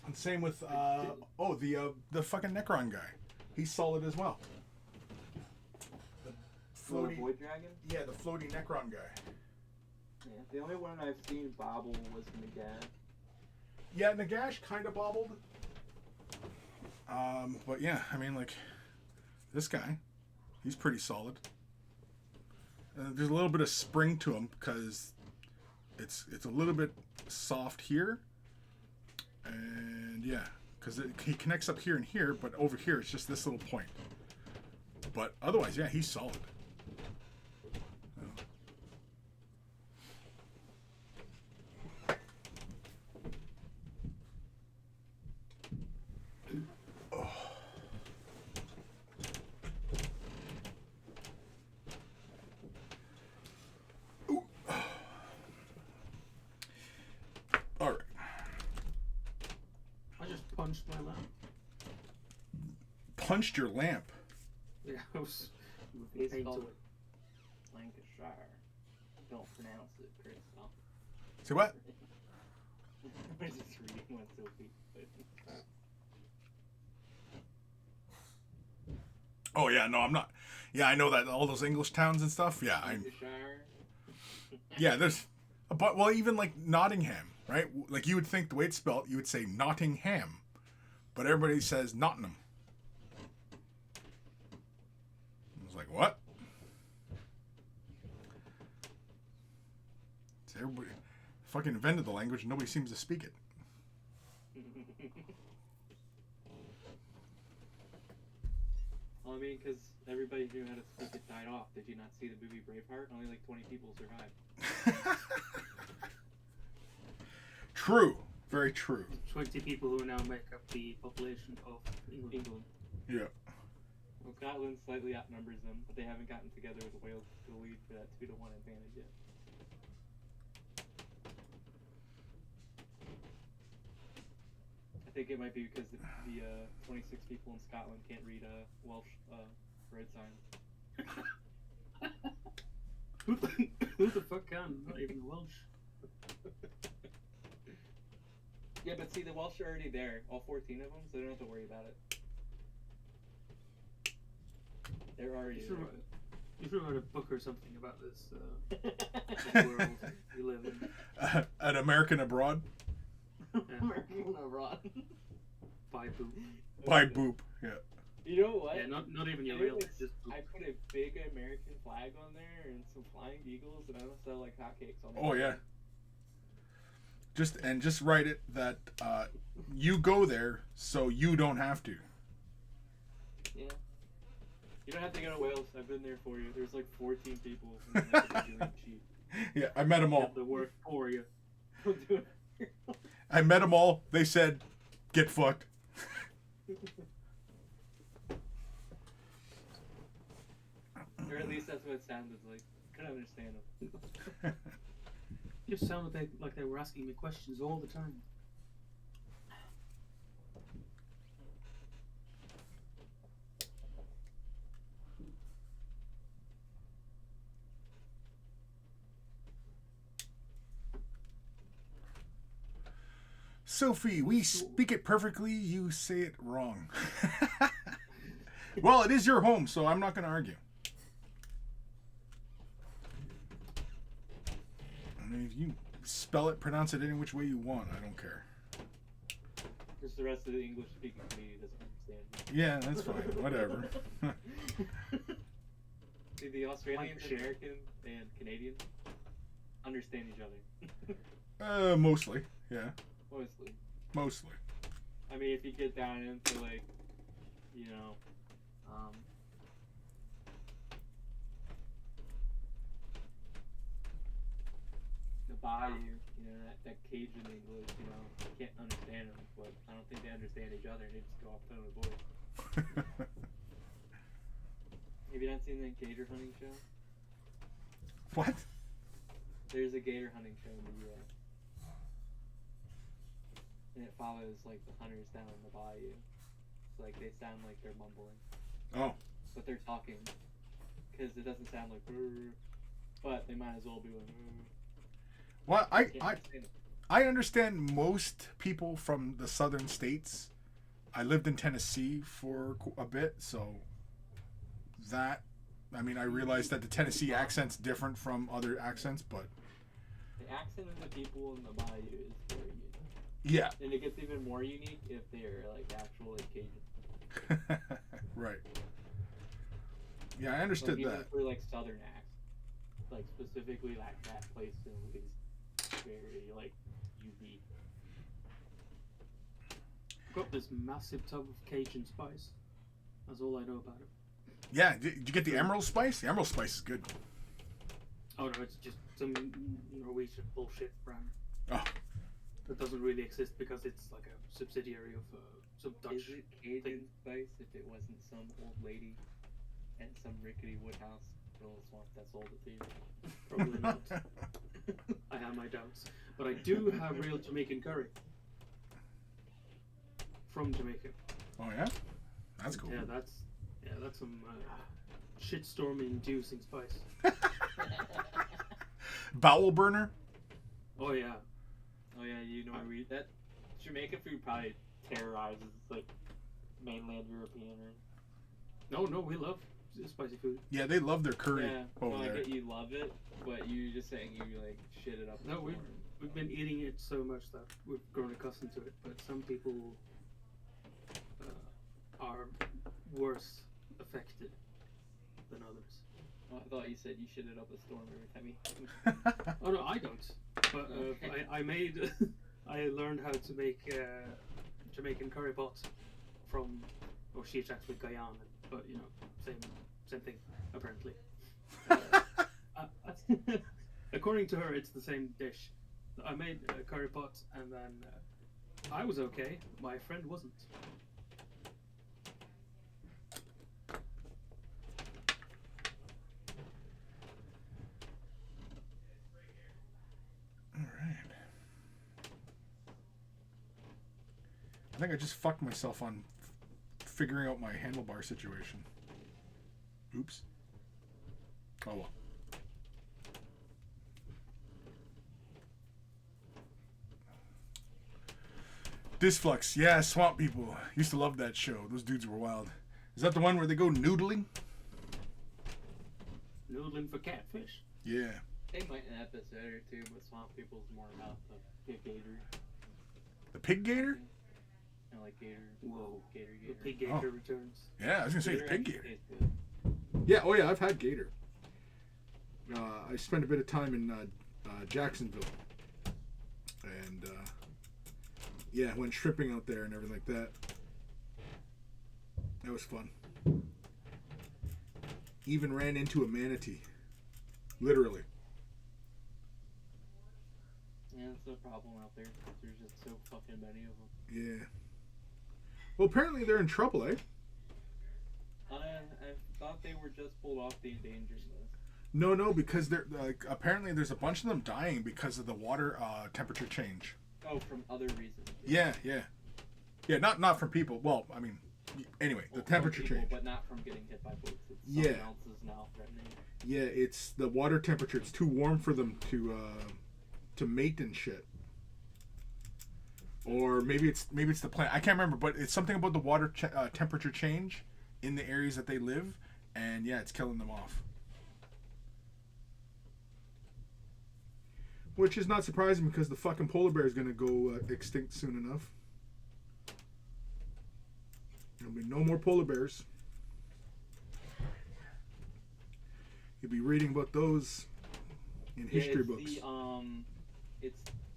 And same with the fucking Necron guy. He's solid as well. The Floaty Void Dragon? Yeah, the floaty Necron guy. Yeah, the only one I've seen bobble was Nagash. Yeah, Nagash kind of bobbled. But yeah, I mean, like, this guy, he's pretty solid. There's a little bit of spring to him because it's a little bit soft here. And yeah, because he connects up here and here, but over here it's just this little point. But otherwise, yeah, he's solid. All right. I just punched my lamp. Punched your lamp. Yeah, I was It's paint to called it. Lancashire. Don't pronounce it, Chris. Say what? I was just reading one Sophie. Oh yeah, no, I'm not. Yeah, I know that all those English towns and stuff. Yeah, Lancashire. yeah. There's, but well, even like Nottingham, right? Like you would think the way it's spelled, you would say Nottingham, but everybody says Nottingham. I was like, what? So everybody fucking invented the language, and nobody seems to speak it. Well, I mean, because everybody who knew how to speak it died off. Did you not see the movie Braveheart? Only like 20 people survived. True. Very true. 20 people who now make up the population of England. Yeah. Well, Scotland slightly outnumbers them, but they haven't gotten together with Wales to lead for that 2-1 advantage yet. I think it might be because the 26 people in Scotland can't read Welsh road signs. Who the fuck can? Not even Welsh. Yeah, but see, the Welsh are already there, all 14 of them, so they don't have to worry about it. They're already there. You should write a book or something about this world we live in. An American abroad. American abroad. By boop. By boop. Yeah. You know what? Yeah, not even your You know real. what's- Just boop. I put a big American flag on there and some flying eagles, and I don't sell like hotcakes on there. Oh yeah. Just write it that you go there so you don't have to. Yeah. You don't have to go to Wales. I've been there for you. There's like 14 people. And they're doing cheap. Yeah, I met them all. Have the work for you. Don't do it. I met them all. They said, "Get fucked." Or at least that's what it sounded like. Couldn't understand them. Just sounded like they were asking me questions all the time. Sophie, we speak it perfectly. You say it wrong. Well, it is your home, so I'm not going to argue. I mean, if you spell it, pronounce it any which way you want, I don't care. Just the rest of the English-speaking community doesn't understand. Yeah, that's fine. Whatever. See, the Australians, Americans, and Canadians understand each other. Mostly. Yeah. Mostly. I mean, if you get down into, like, you know, the bayou, you know, that Cajun English, you know, you can't understand them, but I don't think they understand each other, and they just go off tone of voice. Have you not seen that gator hunting show? What? There's a gator hunting show in the U.S. And it follows, like, the hunters down in the bayou. It's like, they sound like they're mumbling. Oh. But they're talking. Because it doesn't sound like, but they might as well be like, Well, I understand most people from the southern states. I lived in Tennessee for a bit, so that, I mean, I realized that the Tennessee accent's different from other accents, but... The accent of the people in the bayou is very unique. Yeah. And it gets even more unique if they're, like, actual, like, Cajun. Right. Yeah, I understood like, even that. for, like, southern accents. Like, specifically, like, that place is very, like, unique. I've got this massive tub of Cajun spice. That's all I know about it. Yeah, did you get the emerald spice? The emerald spice is good. Oh no, it's just some Norwegian bullshit brand. Oh. That doesn't really exist because it's like a subsidiary of some Dutch Is it Cajun thing. spice if it wasn't some old lady and some rickety woodhouse fill swamp that sold it to you? Probably not. I have my doubts. But I do have real Jamaican curry. From Jamaica. Oh yeah? That's cool. Yeah, that's some shitstorm inducing spice. Bowel burner? Oh yeah. Oh yeah, you know that Jamaican food probably terrorizes like mainland European. Right? No, we love spicy food. Yeah, they love their curry Yeah, over no, I there. get you love it, but you just saying you like shit it up. No, before. we've been eating it so much that we've grown accustomed to it. But some people are worse affected than others. Oh, I thought you said you shit it up a storm every time you. Oh no, I don't. But Okay. I learned how to make Jamaican curry pot from. Oh, she's actually Guyana, but you know, same thing apparently. According to her, it's the same dish. I made a curry pot, and then I was okay. My friend wasn't. I think I just fucked myself on figuring out my handlebar situation. Oops. Oh well. Disflux, yeah, Swamp People. Used to love that show. Those dudes were wild. Is that the one where they go noodling? Noodling for catfish. Yeah. They might an episode or two, but Swamp People's more about the pig gator. The pig gator? You know, like gator. Whoa. Gator. The pig gator returns. Yeah, I was gonna say the pig actually gator. tastes good. Yeah, oh yeah, I've had gator. I spent a bit of time in Jacksonville, and yeah, went shrimping out there and everything like that. That was fun. Even ran into a manatee, literally. Yeah, That's the problem out there. There's just so fucking many of them. Yeah. Well, apparently they're in trouble, eh? I thought they were just pulled off the endangered list. No, because they're apparently there's a bunch of them dying because of the water temperature change. Oh, from other reasons. Yeah. Not from people. Well, I mean, anyway, the temperature people, change. but not from getting hit by boats. It's Yeah. someone else is now threatening. Yeah, it's the water temperature. It's too warm for them to mate and shit. Or maybe it's the plant. I can't remember, but it's something about the water temperature change in the areas that they live, and yeah, it's killing them off. Which is not surprising because the fucking polar bear is gonna go extinct soon enough. There'll be no more polar bears. You'll be reading about those in history books.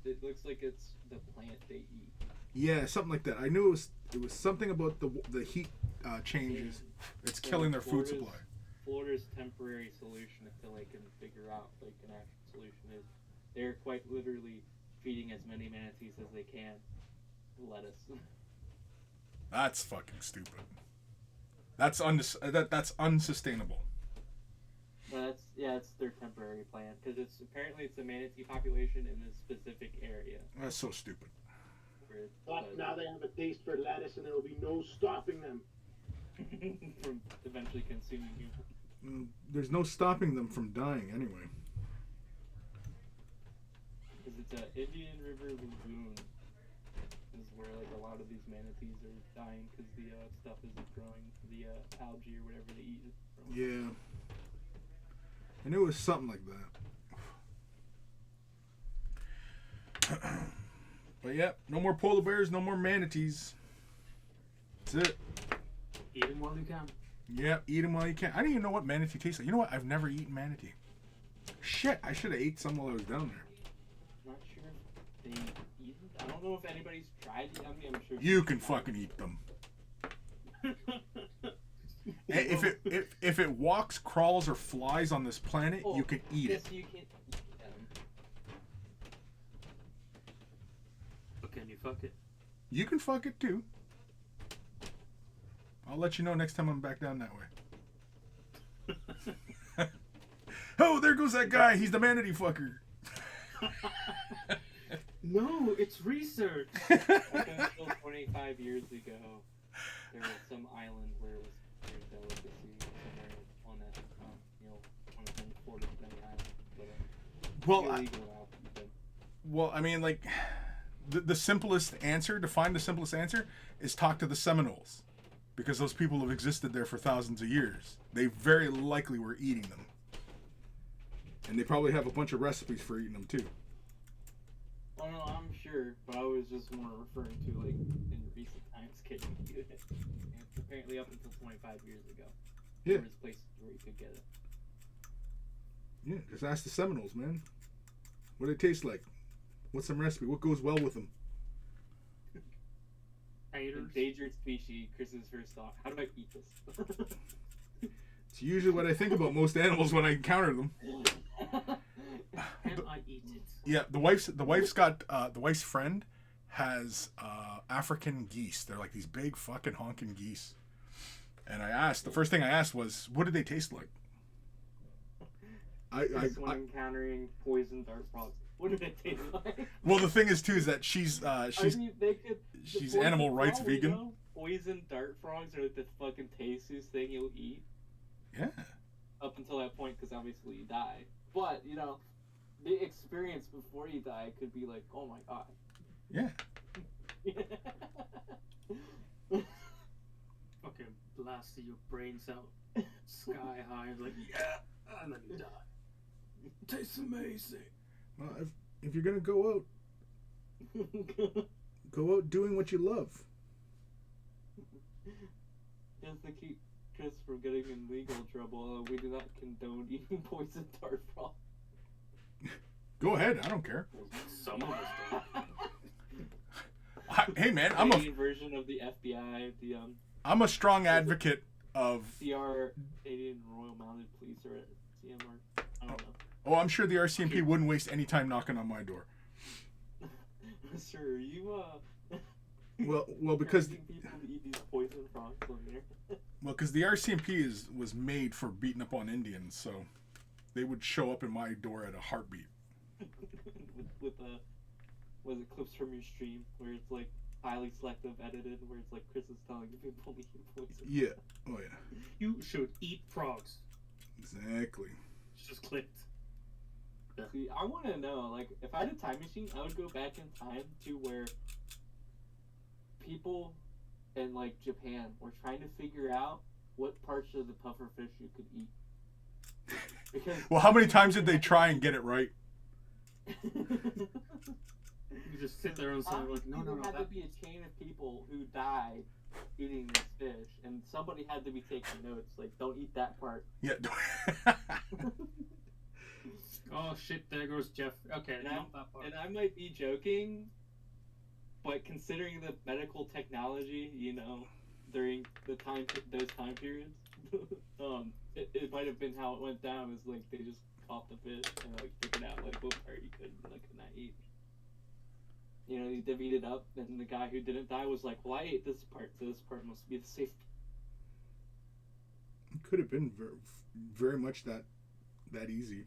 It looks like it's the plant they eat. Yeah, something like that. I knew it was something about the heat changes. It's killing their food supply. Florida's temporary solution, until they can figure out like an actual solution, is they're quite literally feeding as many manatees as they can lettuce. That's fucking stupid. That's unsustainable. It's their temporary plan because it's a manatee population in this specific area. That's so stupid. But now they have a taste for lettuce, and there will be no stopping them from eventually consuming humans. There's no stopping them from dying anyway. Because it's an Indian River lagoon is where like a lot of these manatees are dying because the stuff isn't growing, the algae or whatever they eat it from. Yeah. I knew it was something like that. But yeah, no more polar bears, no more manatees. That's it. Eat them while you can. Yeah, eat them while you can. I don't even know what manatee tastes like. You know what? I've never eaten manatee. Shit, I should have ate some while I was down there. Not sure if they eat it. I don't know if anybody's tried it. I mean, I'm sure You can fucking eat them. If it walks, crawls, or flies on this planet, you can eat it. Yes, you can eat them. But can you fuck it? You can fuck it too. I'll let you know next time I'm back down that way. Oh, there goes that guy. He's the manatee fucker. No, it's research. Up until 25 years ago, there was some island where it was very delicacy somewhere on that, on the port of many islands. But illegal now. Well, I mean, like, the simplest answer, to find the simplest answer, is talk to the Seminoles. Because those people have existed there for thousands of years. They very likely were eating them. And they probably have a bunch of recipes for eating them, too. Oh, no, I'm sure, but I was just more referring to, like, in recent times, getting it. It's apparently up until 25 years ago. Yeah. There was places where you could get it. Yeah, just ask the Seminoles, man. What do they taste like? What's some recipe? What goes well with them? Haters. Endangered species, Chris's first thought. How do I eat this? It's usually what I think about most animals when I encounter them. Can I eat it? Yeah, the wife's friend has African geese. They're like these big fucking honking geese. And the first thing I asked was, what do they taste like? I encountering poison dart frogs. What do they taste like? Well, the thing is too is that she's she's animal rights vegan. You know, poison dart frogs are like the fucking tastiest thing you'll eat. Yeah. Up until that point, because obviously you die. But you know, the experience before you die could be like, oh my god. Yeah. Fucking blasting your brains out sky high and like, yeah, and then you die. Tastes amazing. Well, if you're gonna go out doing what you love. Just to keep Chris from getting in legal trouble, we do not condone eating poison dart frog. Go ahead, I don't care. Some of us don't. Hey man, I'm a version of the FBI, I'm a strong advocate of CR, Canadian Royal Mounted Police, or CMR. I don't know. Oh, I'm sure the RCMP wouldn't waste any time knocking on my door. Sir, are you Well, because encouraging people to eat these poison frogs on here? because the RCMP was made for beating up on Indians, so they would show up in my door at a heartbeat. with was it clips from your stream where it's like highly selective edited, where it's like Chris is telling people to eat poison. Yeah. Oh yeah. You should eat frogs. Exactly. It's just clipped. See, I want to know, like, if I had a time machine, I would go back in time to where people in, like, Japan were trying to figure out what parts of the puffer fish you could eat. Because Well, how many times did they try and get it right? You just sit there and say like, no, there had to that. be a chain of people who died eating this fish, and somebody had to be taking notes, like, don't eat that part. Yeah. Oh shit! There goes Jeff. Okay, not that part. And I might be joking, but considering the medical technology, you know, during those time periods, it might have been how it went down. Is like they just caught the fish and like figured out like what part you could not eat. You know, he divvied it up, and the guy who didn't die was like, "Well, I ate this part, so this part must be the safe." It could have been very, very much that easy.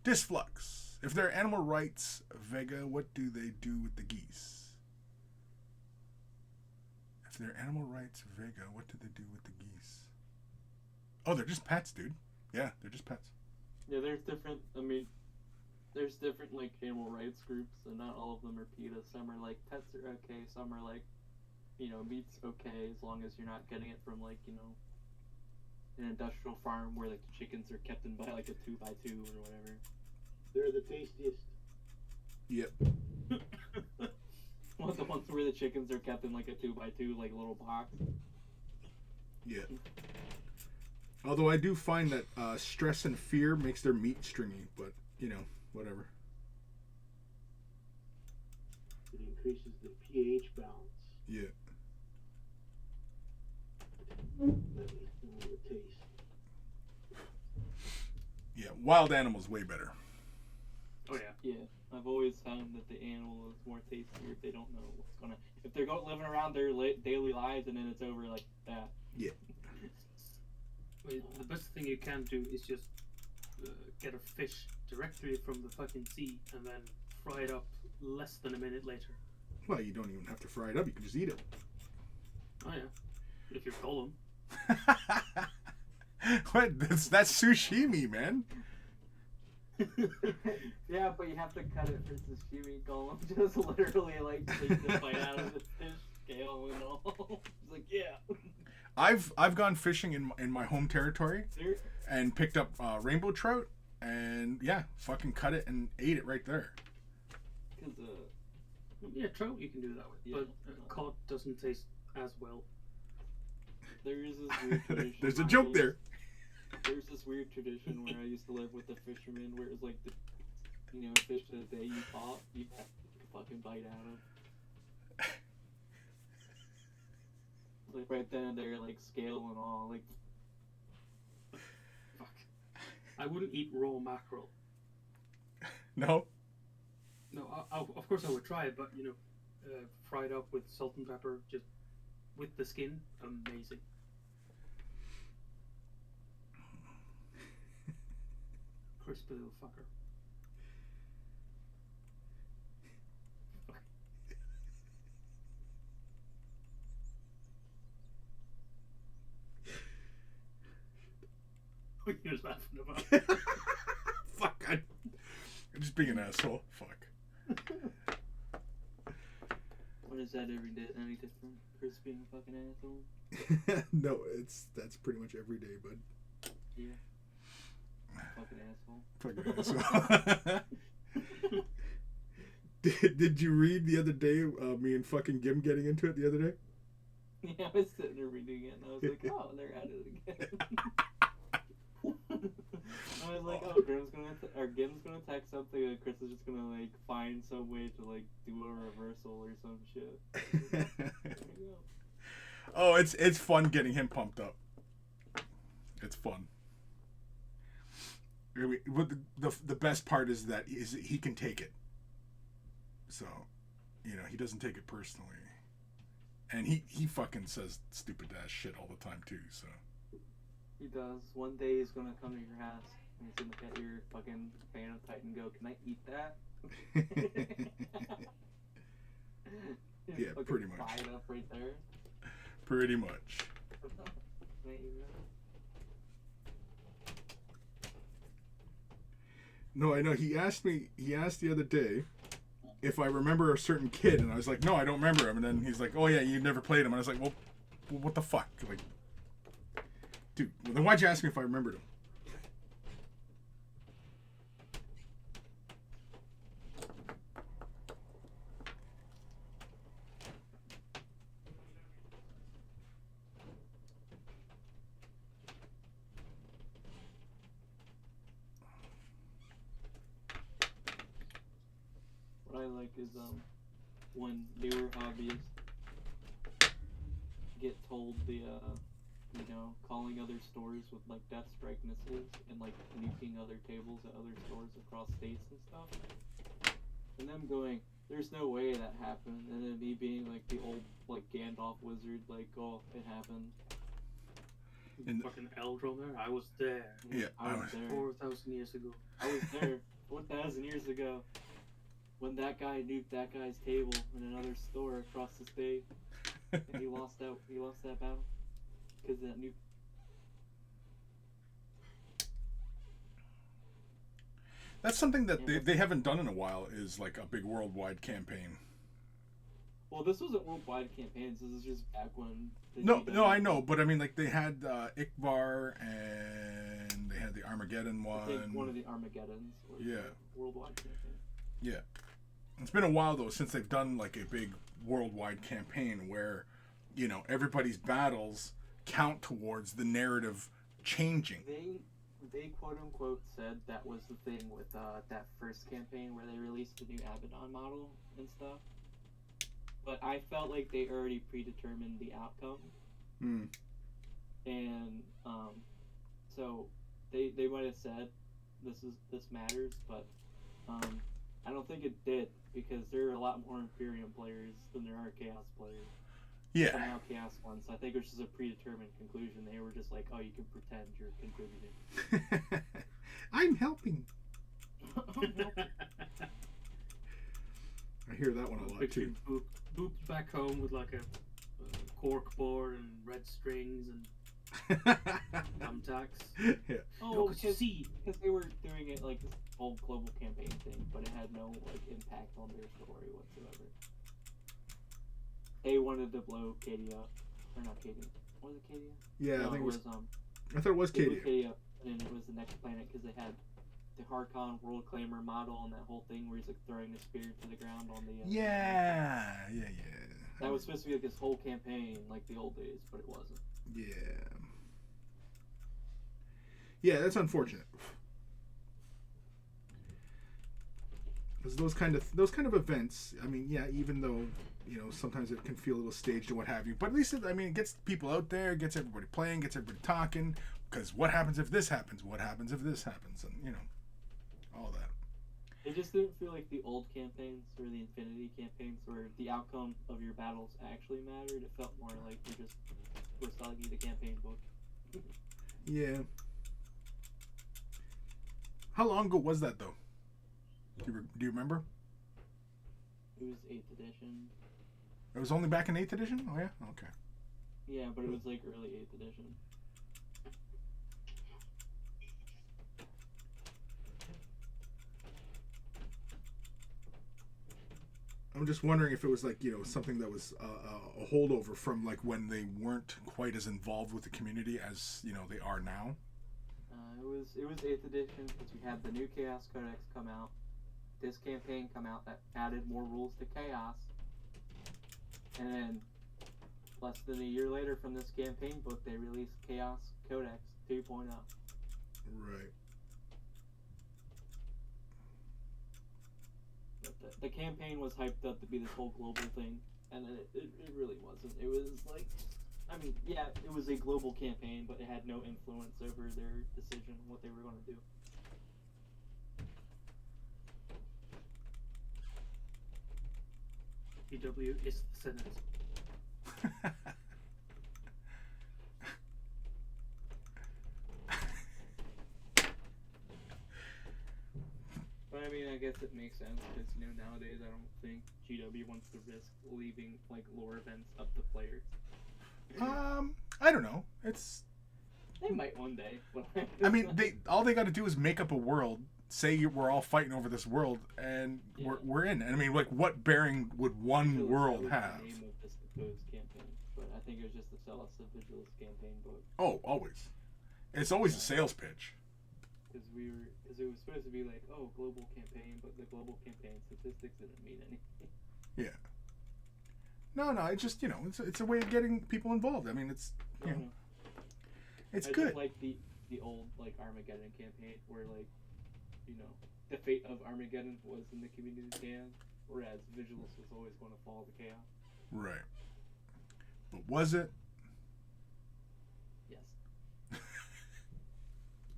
Disflux. If they're animal rights, Vega, what do they do with the geese? If they're animal rights, Vega, what do they do with the geese? Oh, they're just pets, dude. Yeah, they're just pets. Yeah, there's different. I mean, there's different like animal rights groups, and not all of them are PETA. Some are like pets are okay. Some are like, you know, meat's okay as long as you're not getting it from like, you know, an industrial farm where like the chickens are kept in by like a 2x2 or whatever. They're the tastiest. Yep. Well, the ones where the chickens are kept in like a 2x2 like little box. Yeah. Although I do find that stress and fear makes their meat stringy, but you know, whatever. It increases the pH balance. Yeah. Let me know the taste. Yeah, wild animals way better. Oh yeah. Yeah, I've always found that the animal is more tastier if they don't know what's gonna. If they're living around their daily lives and then it's over like that. Yeah. The best thing you can do is just get a fish directly from the fucking sea and then fry it up less than a minute later. Well, you don't even have to fry it up. You can just eat it. Oh yeah, if you're Gollum. What? That's sushimi, man. Yeah, but you have to cut it for sashimi. Golem just literally like take the bite out of the fish scale and all. It's like, yeah. I've gone fishing in my home territory and picked up rainbow trout and yeah, fucking cut it and ate it right there. Cause Yeah, trout you can do that with, Yeah. but cod doesn't taste as well. there is this weird tradition. There's a joke there. There's this weird tradition where I used to live with a fisherman where it was like the, you know, fish to the day you caught, you have to fucking bite out of. Like right then and there, like scale and all, like. Fuck. I wouldn't eat raw mackerel. No. No, of course I would try it, but you know, fried up with salt and pepper, just with the skin, amazing. Crispy little fucker. What are you laughing about? Fuck. I'm just being an asshole. Fuck. What is that every day? Any different? Chris being a fucking asshole? No, that's pretty much every day, bud. Yeah. Fucking asshole. Fucking asshole. Did you read the other day me and fucking Gim getting into it the other day? Yeah, I was sitting there reading it and I was like, oh, they're at it again. I was like, oh, Gim's Gen's gonna attack something, and Chris is just gonna like find some way to like do a reversal or some shit. There you go. Oh, it's fun getting him pumped up. It's fun. The best part is that he can take it. So, he doesn't take it personally. And he fucking says stupid ass shit all the time too, so. He does. One day he's gonna come to your house and he's gonna look at your fucking fan of Titan and go, "Can I eat that?" Yeah, pretty much. Fry it up right there. Pretty much. Can I eat that? No, I know. He asked the other day if I remember a certain kid, and I was like, no, I don't remember him. And then he's like, oh yeah, you never played him. And I was like, well, what the fuck? Like, dude, well, then why'd you ask me if I remembered him? What I like is when newer hobbyists get told calling other stores with like death strike missiles and like nuking other tables at other stores across states and stuff, and them going, "There's no way that happened," and then me being like the old like Gandalf wizard, like, "Oh, it happened." And fucking Eldritch there. I was there. Yeah, I was there. 4,000 years ago. I was there 4,000 years ago when that guy nuked that guy's table in another store across the state, and he lost that battle because of that nuke. That's something that they haven't done in a while, is like a big worldwide campaign. Well, this wasn't worldwide campaigns. This is just back when. No, I know, but I mean, like they had Ikvar and they had the Armageddon one. I think one of the Armageddons. Was worldwide campaign. Yeah, it's been a while though since they've done like a big worldwide campaign where, everybody's battles count towards the narrative changing. They quote unquote said that was the thing with that first campaign where they released the new Abaddon model and stuff. But I felt like they already predetermined the outcome. And so they might have said this matters, but I don't think it did, because there are a lot more Imperium players than there are Chaos players. Yeah. Somehow Chaos won, so I think it was just a predetermined conclusion. They were just like, "Oh, you can pretend you're contributing." I'm helping. I hear that one a lot too. Boop back home with like a cork board and red strings and thumbtacks. Yeah. Oh, because they were doing it like this whole global campaign thing, but it had no like impact on their story whatsoever. They wanted to blow Katie up, or not Katie? Was it Katie? Yeah, no, I think it was. I thought it was Katie. Katie. Up, and it was the next planet because they had the Harkon World Claimer model and that whole thing where he's like throwing the spear to the ground on the. Yeah. That was supposed to be like this whole campaign, like the old days, but it wasn't. Yeah, that's unfortunate. Because those kind of events, I mean, yeah, even though sometimes it can feel a little staged and what have you, but at least it gets people out there, gets everybody playing, gets everybody talking. Because what happens if this happens? What happens if this happens? And all that. It just didn't feel like the old campaigns or the Infinity campaigns where the outcome of your battles actually mattered. It felt more like we're selling you the campaign book. Yeah. How long ago was that though? Do you remember? It was 8th edition. It was only back in 8th edition? Oh yeah? Okay. Yeah, but it was like early 8th edition. I'm just wondering if it was like, something that was a holdover from like when they weren't quite as involved with the community as, they are now. It was 8th edition because we had the new Chaos Codex come out. This campaign come out that added more rules to Chaos. And then less than a year later from this campaign book, they released Chaos Codex 2.0. Right. The campaign was hyped up to be this whole global thing, and then it really wasn't. It was like, I mean, yeah, it was a global campaign, but it had no influence over their decision what they were going to do. PW is the Senate. But I mean, I guess it makes sense because nowadays I don't think GW wants to risk leaving like lore events up to players. I don't know. They might one day. But I mean, all they got to do is make up a world. Say we're all fighting over this world, and we're in. And I mean, like, what bearing would one world have? The name of this proposed campaign, but I think it was just to sell us the Vigilus campaign book. Oh, always. It's always a sales pitch. Because it was supposed to be like, oh, global campaign, but the global campaign statistics didn't mean anything. Yeah. No, it's just, it's a way of getting people involved. I mean, it's, it's I good. Just like the old, like, Armageddon campaign, where, like, the fate of Armageddon was in the community's hands, whereas Vigilus was always going to fall to chaos. Right. But was it? Yes.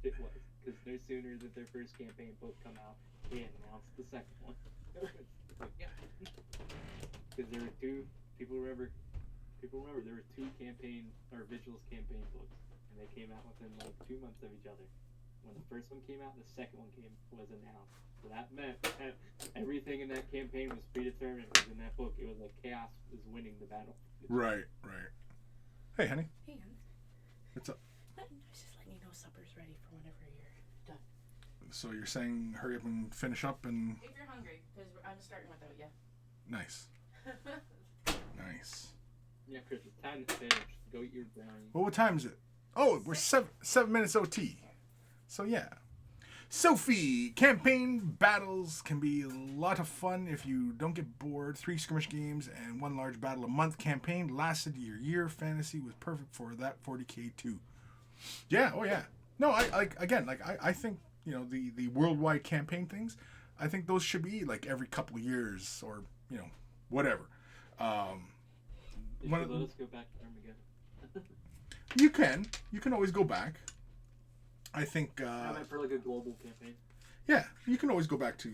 It was. Because no sooner did their first campaign book come out, they announced the second one. Because there were two, people remember there were two Vigilus campaign books, and they came out within like 2 months of each other. When the first one came out, the second one was announced. So that meant that everything in that campaign was predetermined, because in that book it was like chaos is winning the battle. Right. Hey, honey. Hey, hon. What's up? I was just letting you know supper's ready for whenever you're done. So you're saying hurry up and finish up and... If you're hungry, because I'm starting without you. Nice. Nice. Yeah, Chris, it's time to finish. Go eat your brownie. Well, what time is it? Oh, we're 7 minutes OT. So yeah. Sophie, campaign battles can be a lot of fun if you don't get bored. 3 skirmish games and 1 large battle a month. Campaign lasted your year. Fantasy was perfect for that 40k too. Yeah, oh yeah. No, I think, the worldwide campaign things, I think those should be like every couple of years or, whatever. They should let us go back to Armageddon. You can always go back. I think I meant for like a global campaign. Yeah, you can always go back to,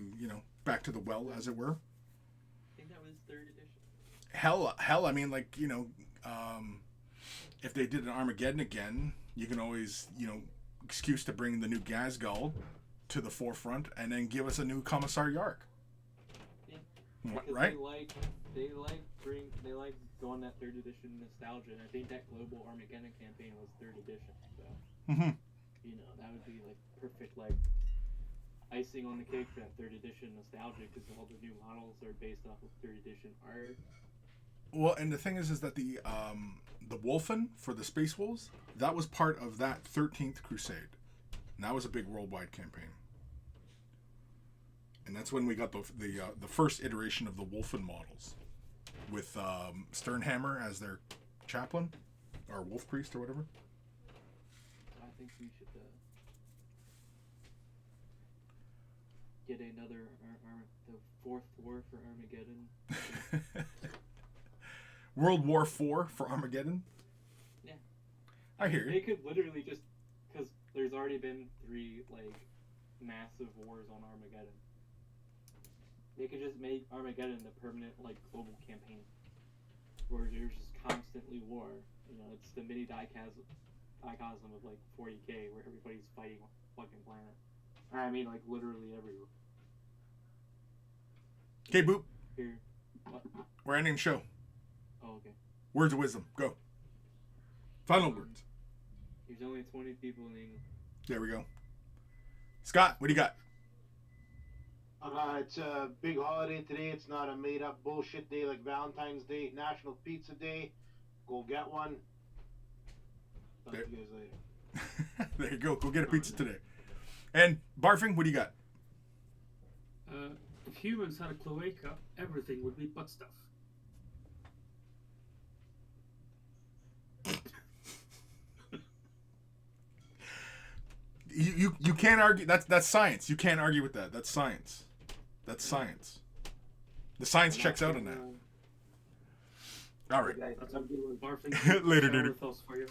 back to the well, as it were. I think that was 3rd edition. Hell, I mean, like, if they did an Armageddon again, you can always, excuse to bring the new Gazgul to the forefront and then give us a new Commissar Yark. Yeah. Right? They like going that 3rd edition nostalgia, and I think that global Armageddon campaign was 3rd edition, so that would be like perfect, like icing on the cake for that 3rd edition nostalgia, because all the new models are based off of 3rd edition art. Well, and the thing is that the Wolfen for the Space Wolves, that was part of that 13th Crusade, and that was a big worldwide campaign. And that's when we got the first iteration of the Wolfen models, with Sternhammer as their chaplain, or wolf priest, or whatever. I think we should get another the 4th war for Armageddon. World War IV for Armageddon. Yeah, I hear you. They could literally just, because there's already been 3 like massive wars on Armageddon. They could just make Armageddon the permanent, like, global campaign, where there's just constantly war. It's the mini dicosm of, like, 40k, where everybody's fighting on the fucking planet. I mean, like, literally everywhere. Okay, Boop. Here. What? We're ending the show. Oh, okay. Words of wisdom. Go. Final words. There's only 20 people in England. There we go. Scott, what do you got? It's a big holiday today. It's not a made-up bullshit day like Valentine's Day. National Pizza Day. Go get one. Talk to you guys later. There you go. Go get a pizza today. And Barfing, what do you got? If humans had a cloaca, everything would be butt stuff. You can't argue. That's science. You can't argue with that. That's science. That's science. The science checks out on that. All right. That's a good one. Barfing. Later, shower dude. thoughts for you.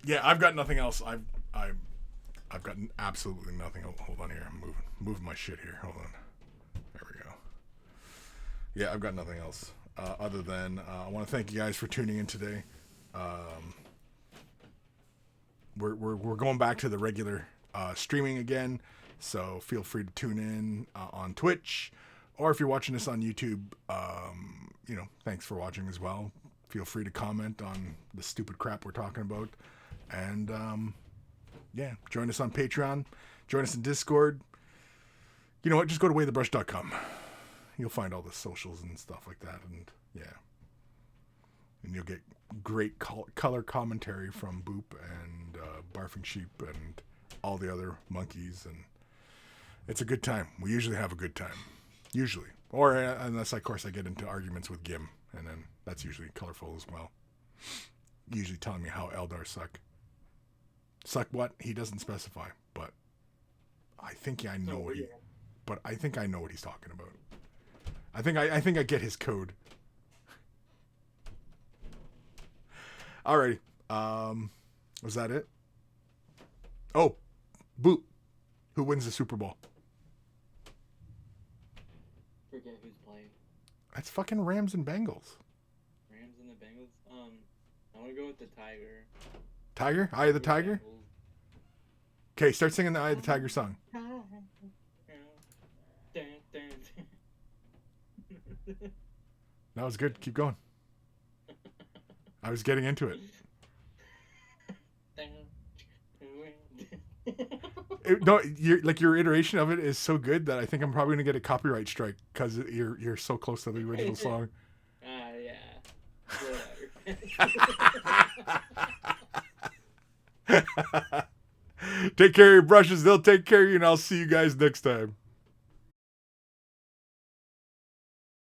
Yeah, I've got nothing else. I've got absolutely nothing. Hold on here. I'm moving my shit here. Hold on. There we go. Yeah, I've got nothing else other than I want to thank you guys for tuning in today. We're going back to the regular streaming again, so feel free to tune in on Twitch, or if you're watching this on YouTube, thanks for watching as well. Feel free to comment on the stupid crap we're talking about, and join us on Patreon, join us in Discord. You know what? Just go to waythebrush.com. You'll find all the socials and stuff like that, and you'll get great color commentary from Boop and Barfing Sheep and all the other monkeys, and it's a good time. We usually have a good time, or unless of course I get into arguments with Gim, and then that's usually colorful as well. Usually telling me how Eldar suck what he doesn't specify, but I think I know what he's talking about. I think I get his code. Alrighty. Was that it? Oh, Boop. Who wins the Super Bowl? Forget who's playing. That's fucking Rams and Bengals. Rams and the Bengals. I want to go with the Tiger. Tiger? Eye of the Tiger? Okay, start singing the Eye of the Tiger song. That was good. Keep going. I was getting into it. Your iteration of it is so good that I think I'm probably gonna get a copyright strike because you're so close to the original song. Yeah. Take care of your brushes. They'll take care of you, and I'll see you guys next time.